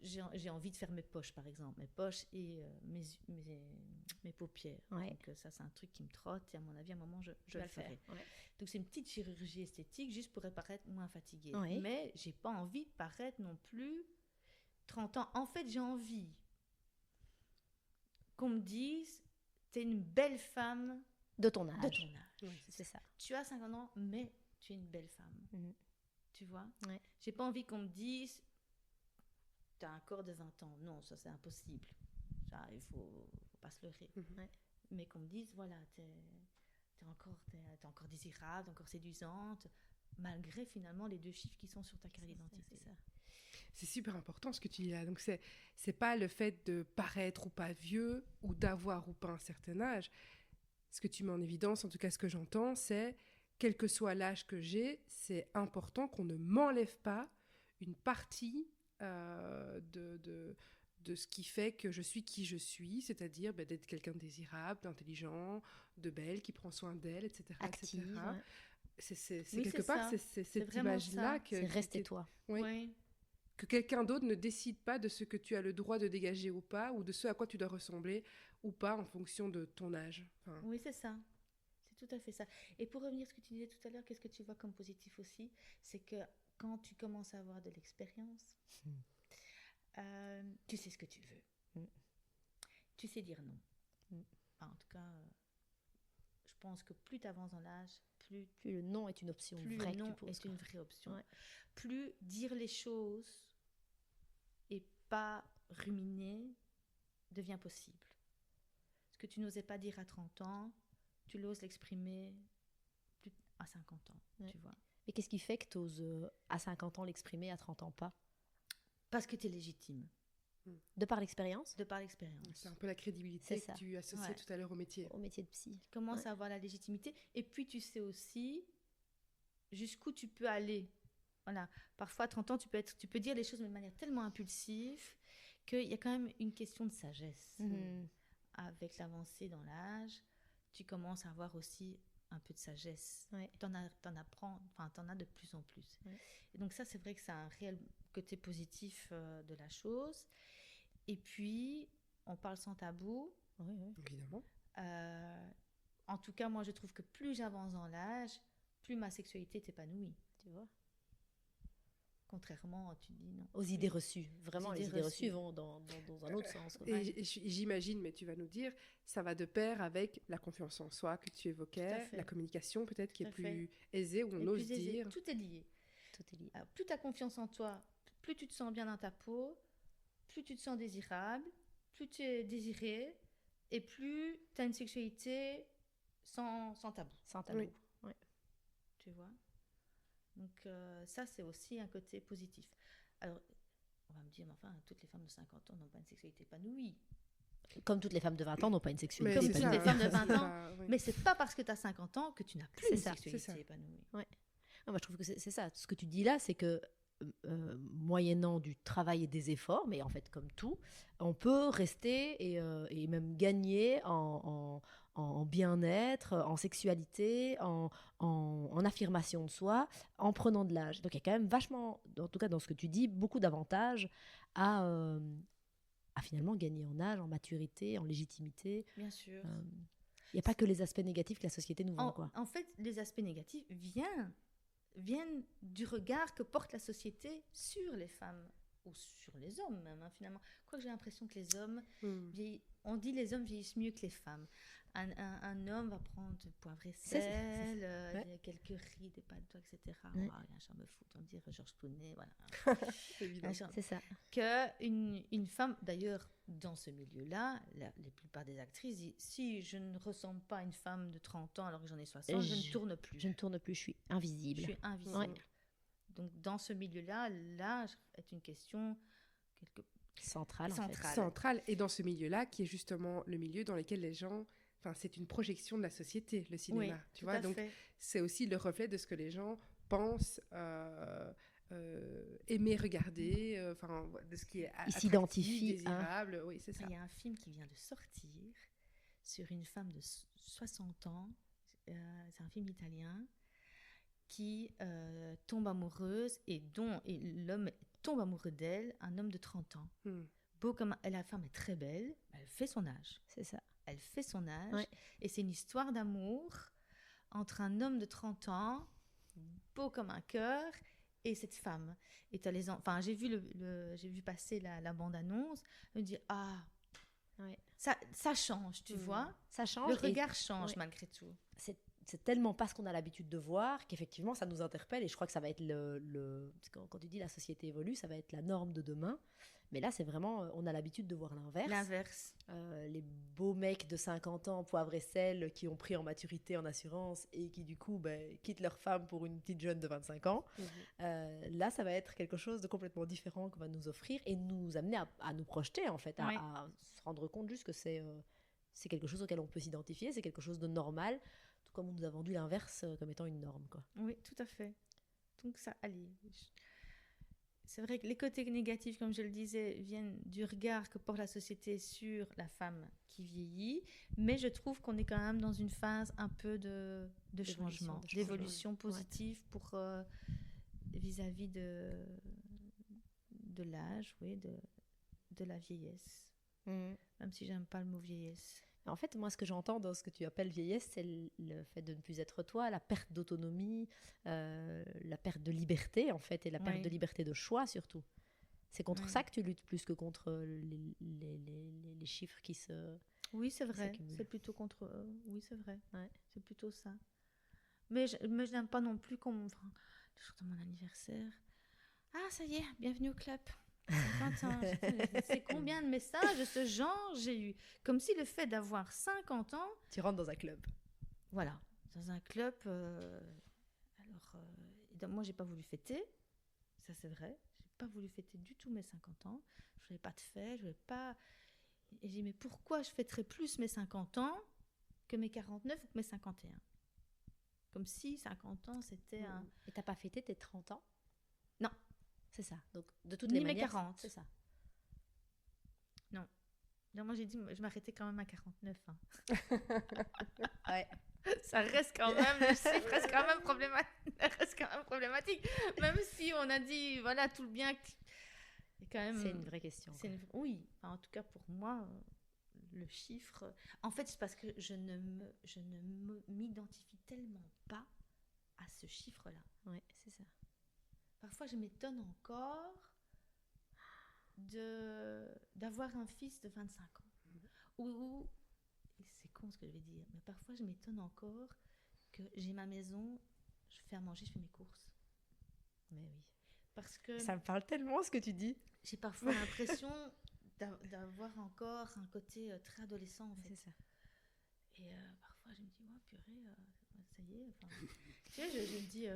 j'ai envie de faire mes poches, par exemple, mes poches et mes paupières. Ouais. Donc ça, c'est un truc qui me trotte et à mon avis, à un moment, je vais le faire. Ouais. Donc c'est une petite chirurgie esthétique juste pour paraître moins fatiguée. Ouais. Mais j'ai pas envie de paraître non plus 30 ans. En fait, j'ai envie qu'on me dise, t'es une belle femme de ton âge. Oui, c'est ça. Tu as 50 ans, mais tu es une belle femme. Tu vois? Ouais. J'ai pas envie qu'on me dise tu as un corps de 20 ans. Non, ça c'est impossible. Ça, il faut pas se leurrer. Ouais. Mais qu'on me dise, voilà, t'es encore désirable, encore séduisante, malgré finalement les 2 chiffres qui sont sur ta carte d'identité. C'est ça. C'est super important ce que tu dis là. Donc c'est pas le fait de paraître ou pas vieux ou d'avoir ou pas un certain âge. ce que tu mets en évidence, en tout cas ce que j'entends, c'est, quel que soit l'âge que j'ai, c'est important qu'on ne m'enlève pas une partie de ce qui fait que je suis qui je suis, c'est-à-dire d'être quelqu'un de désirable, d'intelligent, de belle, qui prend soin d'elle, etc. Active, etc. ouais. C'est Oui, quelque c'est part, ça. c'est C'est cette vraiment image-là ça. que... C'est rester toi. Oui. Oui. Que quelqu'un d'autre ne décide pas de ce que tu as le droit de dégager ou pas, ou de ce à quoi tu dois ressembler ou pas en fonction de ton âge. Enfin, Oui, c'est ça. C'est tout à fait ça. Et pour revenir à ce que tu disais tout à l'heure, qu'est-ce que tu vois comme positif aussi? C'est que quand tu commences à avoir de l'expérience, tu sais ce que tu veux. Tu sais dire non. Enfin, en tout cas, je pense que plus tu avances dans l'âge, plus le non est une option plus vraie le que tu non poses, est quoi. une vraie option. Ouais. Plus dire les choses et pas ruminer devient possible. Ce que tu n'osais pas dire à 30 ans, tu l'oses l'exprimer plus à 50 ans, Ouais. tu vois. Mais qu'est-ce qui fait que tu oses à 50 ans l'exprimer, à 30 ans pas? Parce que tu es légitime, De par l'expérience? de par l'expérience. c'est un peu la crédibilité C'est que ça. tu associais Ouais. tout à l'heure au métier. Au métier de psy. Tu commences Ouais. à avoir la légitimité et puis tu sais aussi jusqu'où tu peux aller. Voilà. Parfois, à 30 ans, tu peux dire les choses de manière tellement impulsive qu'il y a quand même une question de sagesse. Mhm. Avec l'avancée dans l'âge, tu commences à avoir aussi un peu de sagesse. Ouais. T'en apprends, enfin, t'en as de plus en plus. Ouais. Et donc ça, c'est vrai que c'est un réel côté positif de la chose. Et puis, on parle sans tabou. Ouais, ouais. Évidemment. En tout cas, moi, je trouve que plus j'avance dans l'âge, plus ma sexualité est épanouie. Tu vois? Contrairement, tu dis non. Aux idées reçues. Vraiment, les idées idées reçues reçues. vont dans un autre sens, quoi. Et j'imagine, mais tu vas nous dire, ça va de pair avec la confiance en soi que tu Tout à évoquais, fait. la communication peut-être qui Tout est à fait. plus aisée, où on Et ose plus aisé. dire. Tout est lié. Tout est lié. Alors, plus tu as confiance en toi, plus tu te sens bien dans ta peau, plus tu te sens désirable, plus tu es désiré, et plus tu as une sexualité sans tabou, Sans tabou. Oui. Ouais. tu vois. Donc ça, c'est aussi un côté positif. Alors, on va me dire, mais enfin, toutes les femmes de 50 ans n'ont pas une sexualité épanouie. Comme toutes les femmes de 20 ans n'ont pas une sexualité Comme c'est toutes ça, les épanouie. femmes de 20 ans. ça, oui. Mais c'est pas parce que tu as 50 ans que tu n'as plus C'est une ça, sexualité c'est ça. épanouie. Ah, moi, je trouve que c'est ça. Ce que tu dis là, c'est que moyennant du travail et des efforts, mais en fait, comme tout, on peut rester et même gagner en bien-être, en sexualité, en affirmation de soi, en prenant de l'âge. Donc, il y a quand même vachement, en tout cas dans ce que tu dis, beaucoup d'avantages à finalement gagner en âge, en maturité, en légitimité. Bien sûr. Il n'y a pas que les aspects négatifs que la société nous vend, quoi. En fait, les aspects négatifs viennent du regard que porte la société sur les femmes ou sur les hommes même, hein, finalement. Quoique j'ai l'impression que les hommes on dit les hommes vieillissent mieux que les femmes. Un homme va prendre du poivre et sel, ouais. quelques rides, des pâtes, etc. Ouais. Oh, il y a un charme fou, on dirait Georges Clooney, voilà. Évidemment. Un charme. C'est ça. Une femme, d'ailleurs, dans ce milieu-là, la plupart des actrices disent, si je ne ressemble pas à une femme de 30 ans alors que j'en ai 60, je ne tourne plus. Je ne tourne plus, je suis invisible. Je suis invisible. Ouais. Donc, dans ce milieu-là, l'âge est une question Centrale, en fait. centrale. Centrale. Et dans ce milieu-là, qui est justement le milieu dans lequel les gens... Enfin, c'est une projection de la société, le cinéma. Oui, tu tout vois, à donc fait. c'est aussi le reflet de ce que les gens pensent, aimer regarder, enfin, de ce qui est Ils s'identifient, désirable. Oui, c'est ça. Il y a un film qui vient de sortir sur une femme de 60 ans. C'est un film italien qui tombe amoureuse et l'homme tombe amoureux d'elle, un homme de 30 ans. Beau comme la femme est très belle, elle fait son âge. C'est ça. Elle fait son âge. Ouais. Et c'est une histoire d'amour entre un homme de 30 ans, beau comme un cœur, et cette femme. Et t'as enfin, j'ai vu passer la bande-annonce. Je me dis, Ouais. ça change, tu vois. Ça change. Le regard change ouais. malgré tout. C'est tellement pas ce qu'on a l'habitude de voir qu'effectivement, ça nous interpelle. Et je crois que ça va être quand tu dis la société évolue, ça va être la norme de demain. Mais là, c'est vraiment, on a l'habitude de voir l'inverse. L'inverse. Les beaux mecs de 50 ans, poivre et sel, qui ont pris en maturité, en assurance, et qui du coup quittent leur femme pour une petite jeune de 25 ans. Là, ça va être quelque chose de complètement différent qu'on va nous offrir et nous amener à nous projeter, en fait, Oui. à se rendre compte juste que c'est c'est quelque chose auquel on peut s'identifier, c'est quelque chose de normal, tout comme on nous a vendu l'inverse comme étant une norme, quoi. Oui, tout à fait. Donc ça, allez. C'est vrai que les côtés négatifs, comme je le disais, viennent du regard que porte la société sur la femme qui vieillit, mais je trouve qu'on est quand même dans une phase un peu de changement, d'évolution positive pour vis-à-vis de l'âge, oui, de la vieillesse. Même si j'aime pas le mot vieillesse. En fait, moi, ce que j'entends dans ce que tu appelles vieillesse, c'est le fait de ne plus être toi, la perte d'autonomie, la perte de liberté, en fait, et la perte de liberté de choix, surtout. C'est contre ça que tu luttes plus que contre les chiffres qui se... Oui, c'est vrai. C'est plutôt contre... oui, c'est vrai. C'est plutôt ça. Mais je n'aime pas non plus qu'on... Enfin, le jour de mon anniversaire... Ah, ça y est, bienvenue au club. 50 ans. C'est combien de messages de ce genre j'ai eu? Comme si le fait d'avoir 50 ans... Tu rentres dans un club. Voilà, dans un club. Moi, j'ai pas voulu fêter. Ça, c'est vrai. J'ai pas voulu fêter du tout mes 50 ans. Je voulais pas de fête. Je voulais pas... Et j'ai dit, mais pourquoi je fêterais plus mes 50 ans que mes 49 ou que mes 51? Comme si 50 ans, c'était un... Et t'as pas fêté tes 30 ans? Non. C'est ça. Donc, de toutes les manières, mes 40. c'est ça. Non. Donc, moi, j'ai dit, je m'arrêtais quand même à 49. Hein. Ouais. Ça reste quand même, le chiffre reste quand même problématique. Même si on a dit, voilà, tout le bien. Quand même, c'est une vraie question. Oui, enfin, en tout cas pour moi, le chiffre... En fait, c'est parce que je ne m'identifie tellement pas à ce chiffre-là. Oui, c'est ça. Parfois, je m'étonne encore d'avoir un fils de 25 ans. Ou c'est con ce que je vais dire, mais parfois, je m'étonne encore que j'ai ma maison, je fais à manger, je fais mes courses. Mais oui. Parce que... Ça me parle tellement ce que tu dis. J'ai parfois l'impression d'avoir encore un côté très adolescent, en fait. C'est ça. Et parfois, je me dis, oh purée, ça y est. Enfin, tu sais, je me dis...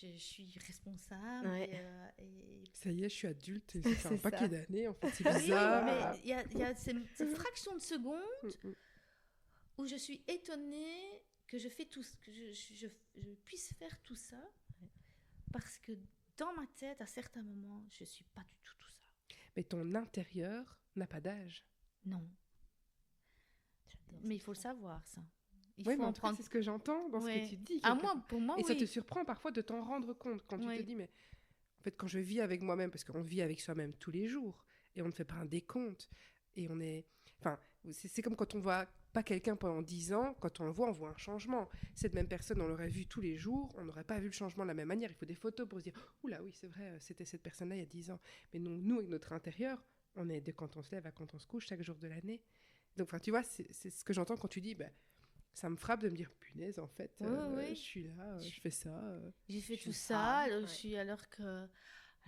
Je suis responsable. Ouais. Et... Ça y est, je suis adulte. Ça fait un paquet d'années, en fait. C'est bizarre. Oui, mais il y a ces fractions de secondes où je suis étonnée que je fais tout, que je puisse faire tout ça, parce que dans ma tête, à certains moments, je suis pas du tout ça. Mais ton intérieur n'a pas d'âge. Non. Mais il faut le savoir, ça. Oui, mais en tout cas, c'est ce que j'entends dans ce que tu dis. Pour moi, et ça te surprend parfois de t'en rendre compte quand tu te dis, mais en fait, quand je vis avec moi-même, parce qu'on vit avec soi-même tous les jours, et on ne fait pas un décompte, et on est... Enfin, c'est comme quand on voit pas quelqu'un pendant 10 ans, quand on le voit, on voit un changement. Cette même personne, on l'aurait vu tous les jours, on n'aurait pas vu le changement de la même manière. Il faut des photos pour se dire, oula, oui, c'est vrai, c'était cette personne-là il y a 10 ans. Mais non, nous, avec notre intérieur, on est de quand on se lève à quand on se couche, chaque jour de l'année. Donc, tu vois, c'est ce que j'entends quand tu dis... ça me frappe de me dire, punaise, en fait, je suis là, je fais ça. J'ai fait tout ça, je suis, alors qu'à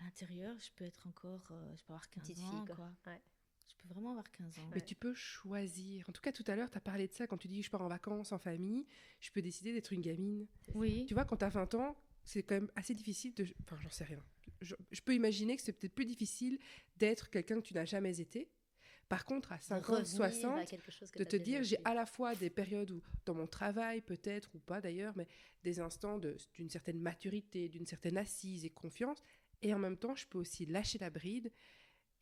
l'intérieur, je peux être encore, je peux avoir 15 ans, quoi. Ouais. Je peux vraiment avoir 15 ans. Mais tu peux choisir. En tout cas, tout à l'heure, tu as parlé de ça quand tu dis, je pars en vacances, en famille, je peux décider d'être une gamine. Oui. Tu vois, quand tu as 20 ans, c'est quand même assez difficile de... Enfin, j'en sais rien. Je peux imaginer que c'est peut-être plus difficile d'être quelqu'un que tu n'as jamais été. Par contre, à 50, 60, de te dire, j'ai à la fois des périodes où, dans mon travail peut-être, ou pas d'ailleurs, mais des instants d'une certaine maturité, d'une certaine assise et confiance, et en même temps, je peux aussi lâcher la bride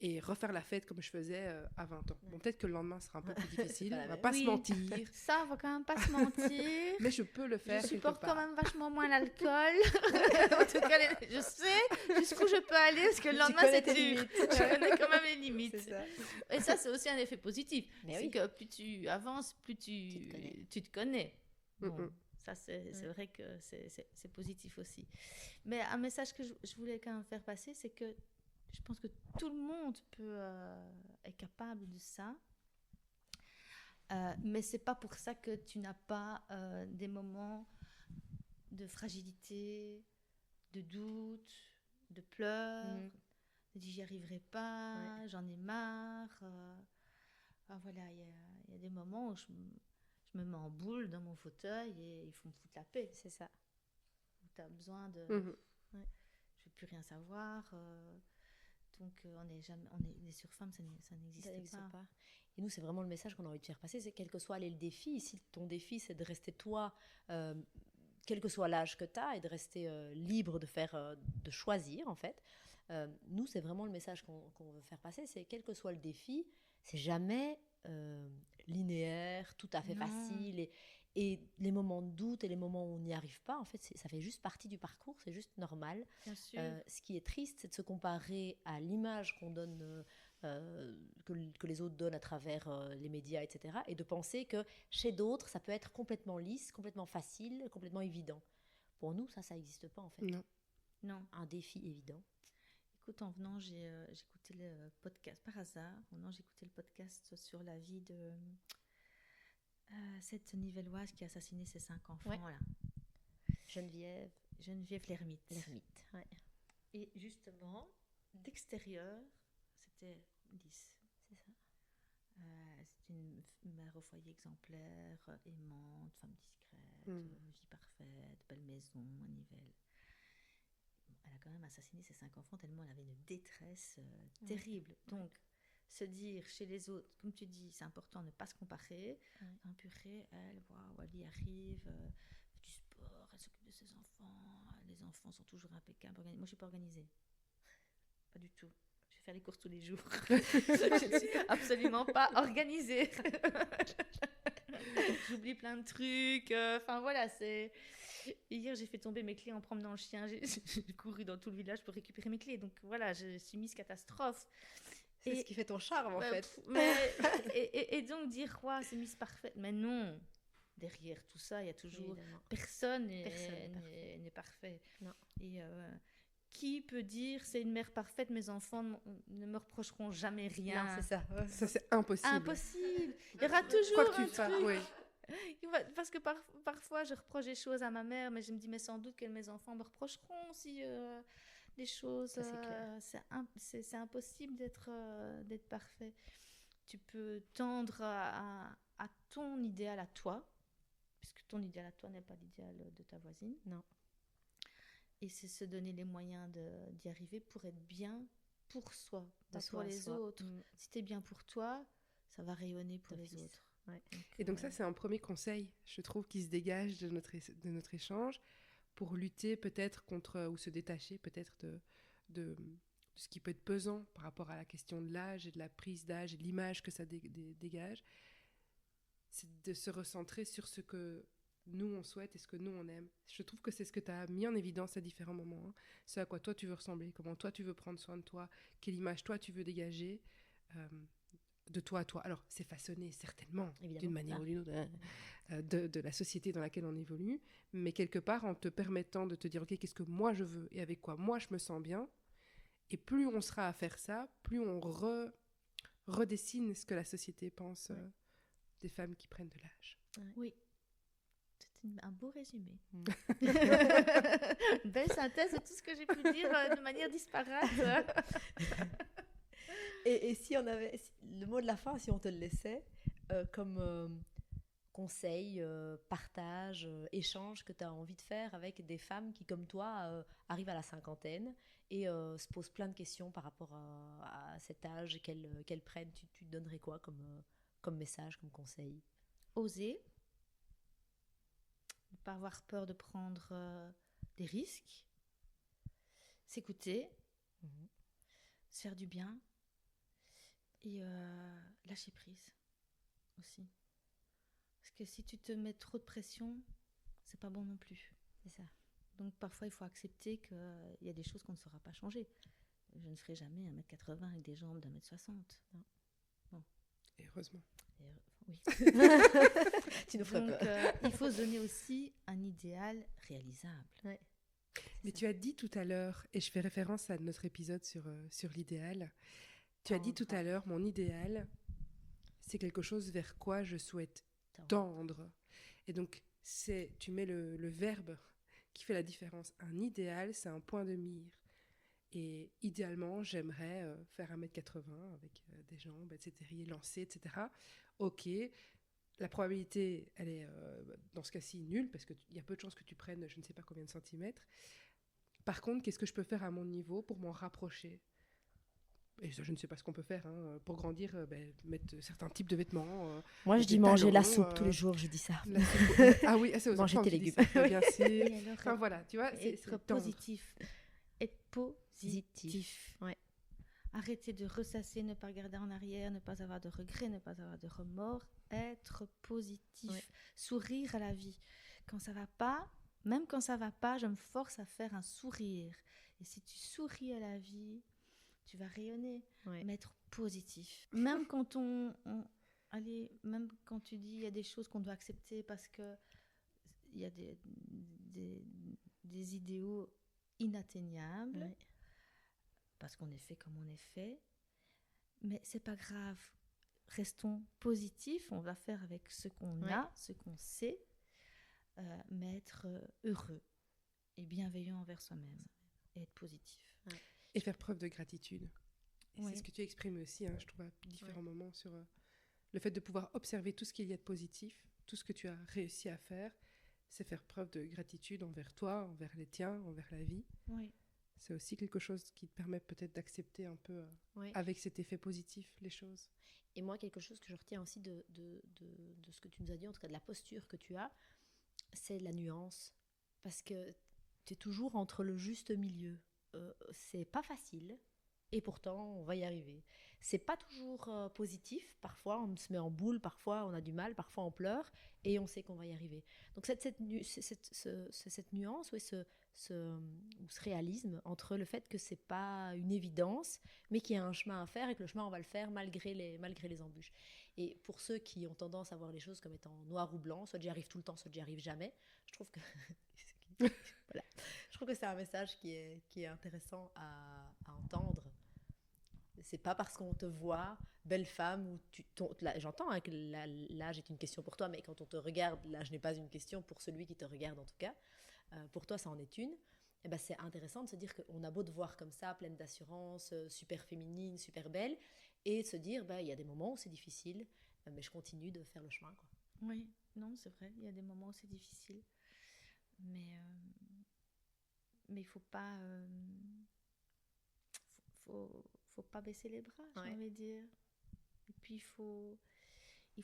et refaire la fête comme je faisais à 20 ans. Bon, peut-être que le lendemain sera un peu plus difficile, on va pas se mentir. Ça, on va quand même pas se mentir. Mais je peux le faire. Je supporte quand même vachement moins l'alcool. En tout cas, je sais jusqu'où je peux aller, parce que le lendemain, c'est dur. Je connais quand même les limites. Ça. Et ça, c'est aussi un effet positif. Mais c'est que plus tu avances, plus tu te connais. Bon, ça, c'est vrai que c'est positif aussi. Mais un message que je voulais quand même faire passer, c'est que je pense que tout le monde est capable de ça. Mais c'est pas pour ça que tu n'as pas des moments de fragilité, de doute, de pleurs, de dire j'y arriverai pas, j'en ai marre. Voilà, il y a des moments où je me mets en boule dans mon fauteuil et il faut me foutre la paix. C'est ça. Où tu as besoin de... Je veux plus rien savoir. Donc, les surfemmes, ça n'existe pas. Et nous, c'est vraiment le message qu'on a envie de faire passer, c'est quel que soit le défi, si ton défi, c'est de rester toi, quel que soit l'âge que tu as, et de rester libre de choisir, en fait. Nous, c'est vraiment le message qu'on veut faire passer, c'est quel que soit le défi, c'est jamais linéaire, tout à fait facile, et les moments de doute et les moments où on n'y arrive pas, en fait, ça fait juste partie du parcours, c'est juste normal. Bien sûr. Ce qui est triste, c'est de se comparer à l'image qu'on donne, que les autres donnent à travers les médias, etc. Et de penser que chez d'autres, ça peut être complètement lisse, complètement facile, complètement évident. Pour nous, ça n'existe pas, en fait. Non. Un défi évident. Écoute, en venant, j'écoutais le podcast, par hasard, j'écoutais le podcast sur la vie de cette Nivelloise qui a assassiné ses 5 enfants. Ouais. Voilà. Geneviève L'ermite. Ouais. Et justement, d'extérieur, c'était lisse. C'est ça. C'est une mère au foyer exemplaire, aimante, femme discrète, vie parfaite, belle maison, à Nivelles. Elle a quand même assassiné ses 5 enfants tellement elle avait une détresse terrible. Donc, se dire chez les autres, comme tu dis, c'est important de ne pas se comparer. Un purée, elle y arrive, fait du sport, elle s'occupe de ses enfants, les enfants sont toujours impeccables. Moi, je ne suis pas organisée. Pas du tout. Je vais faire les courses tous les jours. Je ne suis absolument pas organisée. J'oublie plein de trucs. Enfin, voilà, c'est... Hier, j'ai fait tomber mes clés en promenant le chien. J'ai couru dans tout le village pour récupérer mes clés. Donc, voilà, je suis mise catastrophe. C'est ce qui fait ton charme, en fait. Et donc, dire, c'est Miss Parfaite. Mais non. Derrière tout ça, il y a toujours... Personne n'est parfait. Non. Et qui peut dire, c'est une mère parfaite, mes enfants ne me reprocheront jamais rien. Non, c'est ça. Ça, c'est impossible. Impossible. Il y aura toujours Quoi que un tu fasses, truc. oui. Parce que parfois, je reproche des choses à ma mère, mais je me dis, mais sans doute que mes enfants me reprocheront aussi des choses. Ça, c'est clair. C'est impossible d'être parfait. Tu peux tendre à ton idéal à toi, puisque ton idéal à toi n'est pas l'idéal de ta voisine. Non. Et c'est se donner les moyens d'y arriver pour être bien pour soi, pas pour les autres. Si tu es bien pour toi, ça va rayonner pour les autres. Ouais. Et donc ça, c'est un premier conseil, je trouve, qui se dégage de notre échange pour lutter peut-être contre, ou se détacher peut-être de ce qui peut être pesant par rapport à la question de l'âge et de la prise d'âge et de l'image que ça dégage. C'est de se recentrer sur ce que nous, on souhaite et ce que nous, on aime. Je trouve que c'est ce que tu as mis en évidence à différents moments. Hein. Ce à quoi toi, tu veux ressembler, comment toi, tu veux prendre soin de toi, quelle image toi, tu veux dégager de toi à toi. Alors, c'est façonné certainement, d'une manière ou d'une autre, de la société dans laquelle on évolue, mais quelque part, en te permettant de te dire, OK, qu'est-ce que moi, je veux et avec quoi moi, je me sens bien. Et plus on sera à faire ça, plus on redessine ce que la société pense des femmes qui prennent de l'âge. Oui. Un beau résumé. Une belle synthèse de tout ce que j'ai pu dire de manière disparate. Et si on avait le mot de la fin, si on te le laissait, comme conseil, partage, échange que tu as envie de faire avec des femmes qui, comme toi, arrivent à la cinquantaine et se posent plein de questions par rapport à cet âge qu'elles prennent, tu te donnerais quoi comme message, comme conseil? Oser. Ne pas avoir peur de prendre des risques, s'écouter, se faire du bien et lâcher prise aussi. Parce que si tu te mets trop de pression, c'est pas bon non plus. C'est ça. Donc parfois il faut accepter qu'il y a des choses qu'on ne saura pas changer. Je ne ferai jamais 1m80 avec des jambes d'1m60. Non. Bon. Et heureusement. Oui. Tu nous ferais Donc, peur. il faut se donner aussi un idéal réalisable. Ouais. Mais tu as dit tout à l'heure, et je fais référence à notre épisode sur l'idéal, tu as dit tout à l'heure, mon idéal, c'est quelque chose vers quoi je souhaite tendre. Et donc, tu mets le verbe qui fait la différence. Un idéal, c'est un point de mire. Et idéalement, j'aimerais faire 1m80 avec des jambes, etc., lancer, etc. Ok, la probabilité, elle est dans ce cas-ci nulle, parce qu'il y a peu de chances que tu prennes je ne sais pas combien de centimètres. Par contre, qu'est-ce que je peux faire à mon niveau pour m'en rapprocher? Et ça, je ne sais pas ce qu'on peut faire hein, pour grandir, mettre certains types de vêtements. Moi, je des dis manger la talons, soupe tous les jours, je dis ça. la soupe. Ah oui, c'est aux Manger enfants tes que tu dis légumes. ça, bien sûr. Et alors, Enfin voilà, tu vois, être tendre. positif. Être positif. Ouais. Arrêter de ressasser, ne pas regarder en arrière, ne pas avoir de regrets, ne pas avoir de remords. Être positif. Ouais. Sourire à la vie. Quand ça va pas, même quand ça va pas, je me force à faire un sourire. Et si tu souris à la vie, tu vas rayonner. Ouais. Mais être positif. Même quand allez, même quand tu dis il y a des choses qu'on doit accepter parce que il y a des idéaux inatteignables, Ouais. parce qu'on est fait comme on est fait, mais c'est pas grave. Restons positifs, on va faire avec ce qu'on Ouais. a, ce qu'on sait, mais être heureux et bienveillant envers soi-même et être positif. Et faire preuve de gratitude. Et Oui. c'est ce que tu exprimes aussi, hein, je trouve, à différents moments sur le fait de pouvoir observer tout ce qu'il y a de positif, tout ce que tu as réussi à faire, c'est faire preuve de gratitude envers toi, envers les tiens, envers la vie. Oui. C'est aussi quelque chose qui te permet peut-être d'accepter un peu, Ouais. avec cet effet positif, les choses. Et moi, quelque chose que je retiens aussi de ce que tu nous as dit, en tout cas de la posture que tu as, c'est la nuance. Parce que tu es toujours entre le juste milieu. C'est pas facile, et pourtant, on va y arriver. C'est pas toujours positif. Parfois, on se met en boule, parfois, on a du mal, parfois, on pleure, et on sait qu'on va y arriver. Donc, cette nuance, ouais, ce réalisme entre le fait que c'est pas une évidence, mais qu'il y a un chemin à faire et que le chemin, on va le faire malgré les embûches. Et pour ceux qui ont tendance à voir les choses comme étant noir ou blanc, soit j'y arrive tout le temps, soit j'y arrive jamais, je trouve que voilà. Je trouve que c'est un message qui est intéressant à entendre. C'est pas parce qu'on te voit belle femme ou j'entends hein, que l'âge est une question pour toi, mais quand on te regarde, l'âge n'est pas une question pour celui qui te regarde en tout cas. Pour toi, ça en est une. Et ben, c'est intéressant de se dire qu'on a beau te voir comme ça, pleine d'assurance, super féminine, super belle, et de se dire, il y a des moments où c'est difficile, mais je continue de faire le chemin, quoi. Oui, non, c'est vrai, il y a des moments où c'est difficile. Mais il faut pas faut pas baisser les bras, j'ai envie de dire. Et puis il faut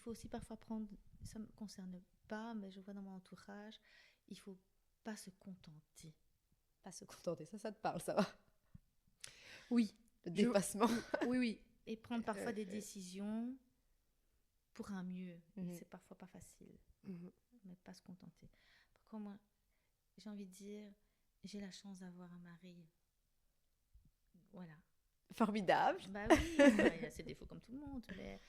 aussi parfois prendre, ça me concerne pas, mais je vois dans mon entourage, il faut pas se contenter. Pas se contenter, ça te parle, ça va? Oui. Le dépassement. Oui. Et prendre parfois des décisions pour un mieux. C'est parfois pas facile, mais pas se contenter. Pourquoi moi, j'ai envie de dire, j'ai la chance d'avoir un mari. Voilà. Formidable. Bah oui, il a ses défauts comme tout le monde, mais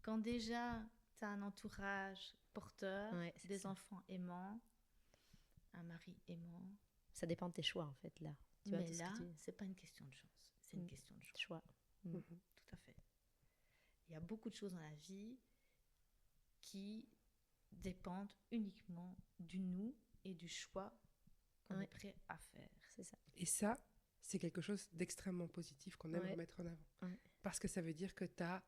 quand déjà tu as un entourage porteur, des enfants aimants, un mari aimant. Ça dépend de tes choix en fait là. Tu mais là, c'est pas une question de chance, c'est une question de choix. Tout à fait. Il y a beaucoup de choses dans la vie qui dépendent uniquement du nous et du choix qu'on est prêt à faire. C'est ça. Et ça, c'est quelque chose d'extrêmement positif qu'on aime mettre en avant. Parce que ça veut dire que tu as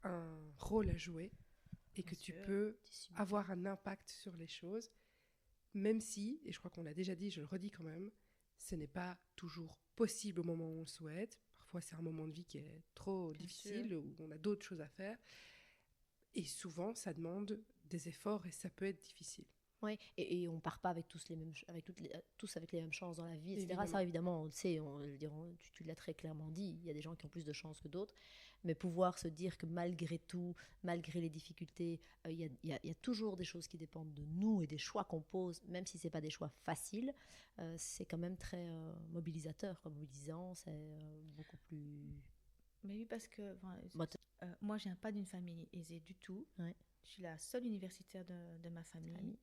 un rôle à jouer et que tu peux avoir un impact sur les choses, même si, et je crois qu'on l'a déjà dit, je le redis quand même, ce n'est pas toujours possible au moment où on le souhaite. Parfois, c'est un moment de vie qui est trop difficile, où on a d'autres choses à faire. Et souvent, ça demande des efforts et ça peut être difficile. Oui, et on part pas avec tous les mêmes chances dans la vie, etc. Évidemment. Ça, évidemment, on le sait, tu l'as très clairement dit, il y a des gens qui ont plus de chances que d'autres, mais pouvoir se dire que malgré tout, malgré les difficultés, il y a toujours des choses qui dépendent de nous et des choix qu'on pose, même si c'est pas des choix faciles, c'est quand même très mobilisateur, mobilisant, c'est beaucoup plus... Mais oui, parce que moi, je viens pas d'une famille aisée du tout. Ouais. Je suis la seule universitaire de ma famille.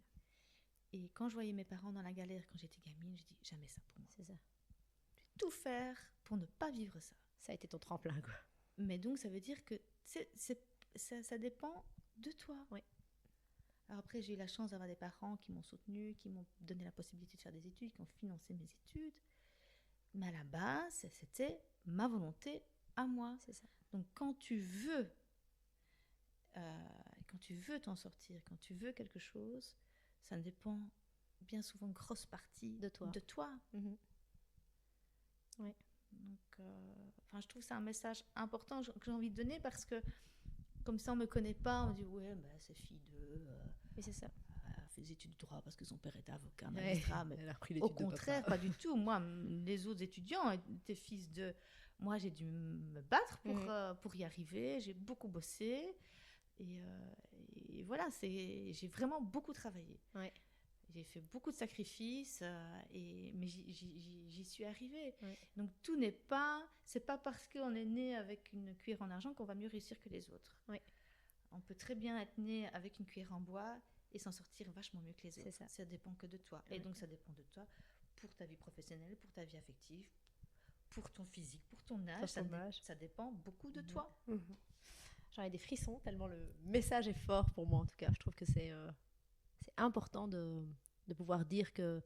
Et quand je voyais mes parents dans la galère quand j'étais gamine, je dis jamais ça pour moi. C'est ça. Je vais tout faire pour ne pas vivre ça. Ça a été ton tremplin, quoi. Mais donc, ça veut dire que ça dépend de toi. Oui. Alors après, j'ai eu la chance d'avoir des parents qui m'ont soutenue, qui m'ont donné la possibilité de faire des études, qui ont financé mes études. Mais à la base, c'était ma volonté à moi. C'est ça. Donc, quand tu veux t'en sortir, quand tu veux quelque chose, ça ne dépend bien souvent grosse partie de toi. Oui. Donc, je trouve que c'est un message important que j'ai envie de donner parce que comme ça, on ne me connaît pas, on dit ouais, c'est fille de... Mais c'est ça. Elle a fait des études de droit parce que son père était avocat, magistrat, mais Elle a repris au l'étude de contraire, papa. pas du tout. Moi, les autres étudiants étaient fils de... Moi, j'ai dû me battre pour y arriver. J'ai beaucoup bossé. Et voilà, j'ai vraiment beaucoup travaillé. Ouais. J'ai fait beaucoup de sacrifices, mais j'y suis arrivée. Ouais. Donc, c'est pas parce qu'on est né avec une cuillère en argent qu'on va mieux réussir que les autres. Ouais. On peut très bien être né avec une cuillère en bois et s'en sortir vachement mieux que les autres. Ça dépend que de toi. Ouais. Et donc, ça dépend de toi pour ta vie professionnelle, pour ta vie affective, pour ton physique, pour ton âge. Ça dépend beaucoup de toi. J'en ai des frissons tellement le message est fort pour moi en tout cas. Je trouve que c'est important de pouvoir dire que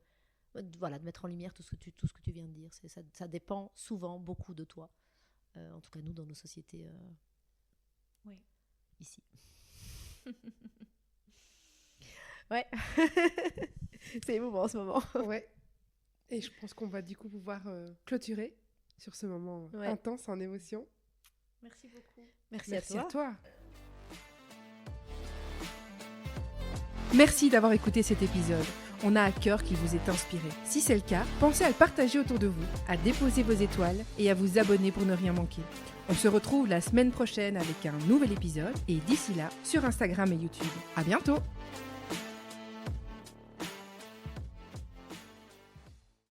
voilà, de mettre en lumière tout ce que tu viens de dire. Ça dépend souvent beaucoup de toi. En tout cas nous dans nos sociétés Oui. ici. Ouais. C'est émouvant en ce moment. Ouais. Et je pense qu'on va du coup pouvoir clôturer sur ce moment intense en émotion. Merci beaucoup. Merci à toi. Merci d'avoir écouté cet épisode. On a à cœur qu'il vous ait inspiré. Si c'est le cas, pensez à le partager autour de vous, à déposer vos étoiles et à vous abonner pour ne rien manquer. On se retrouve la semaine prochaine avec un nouvel épisode et d'ici là sur Instagram et YouTube. À bientôt!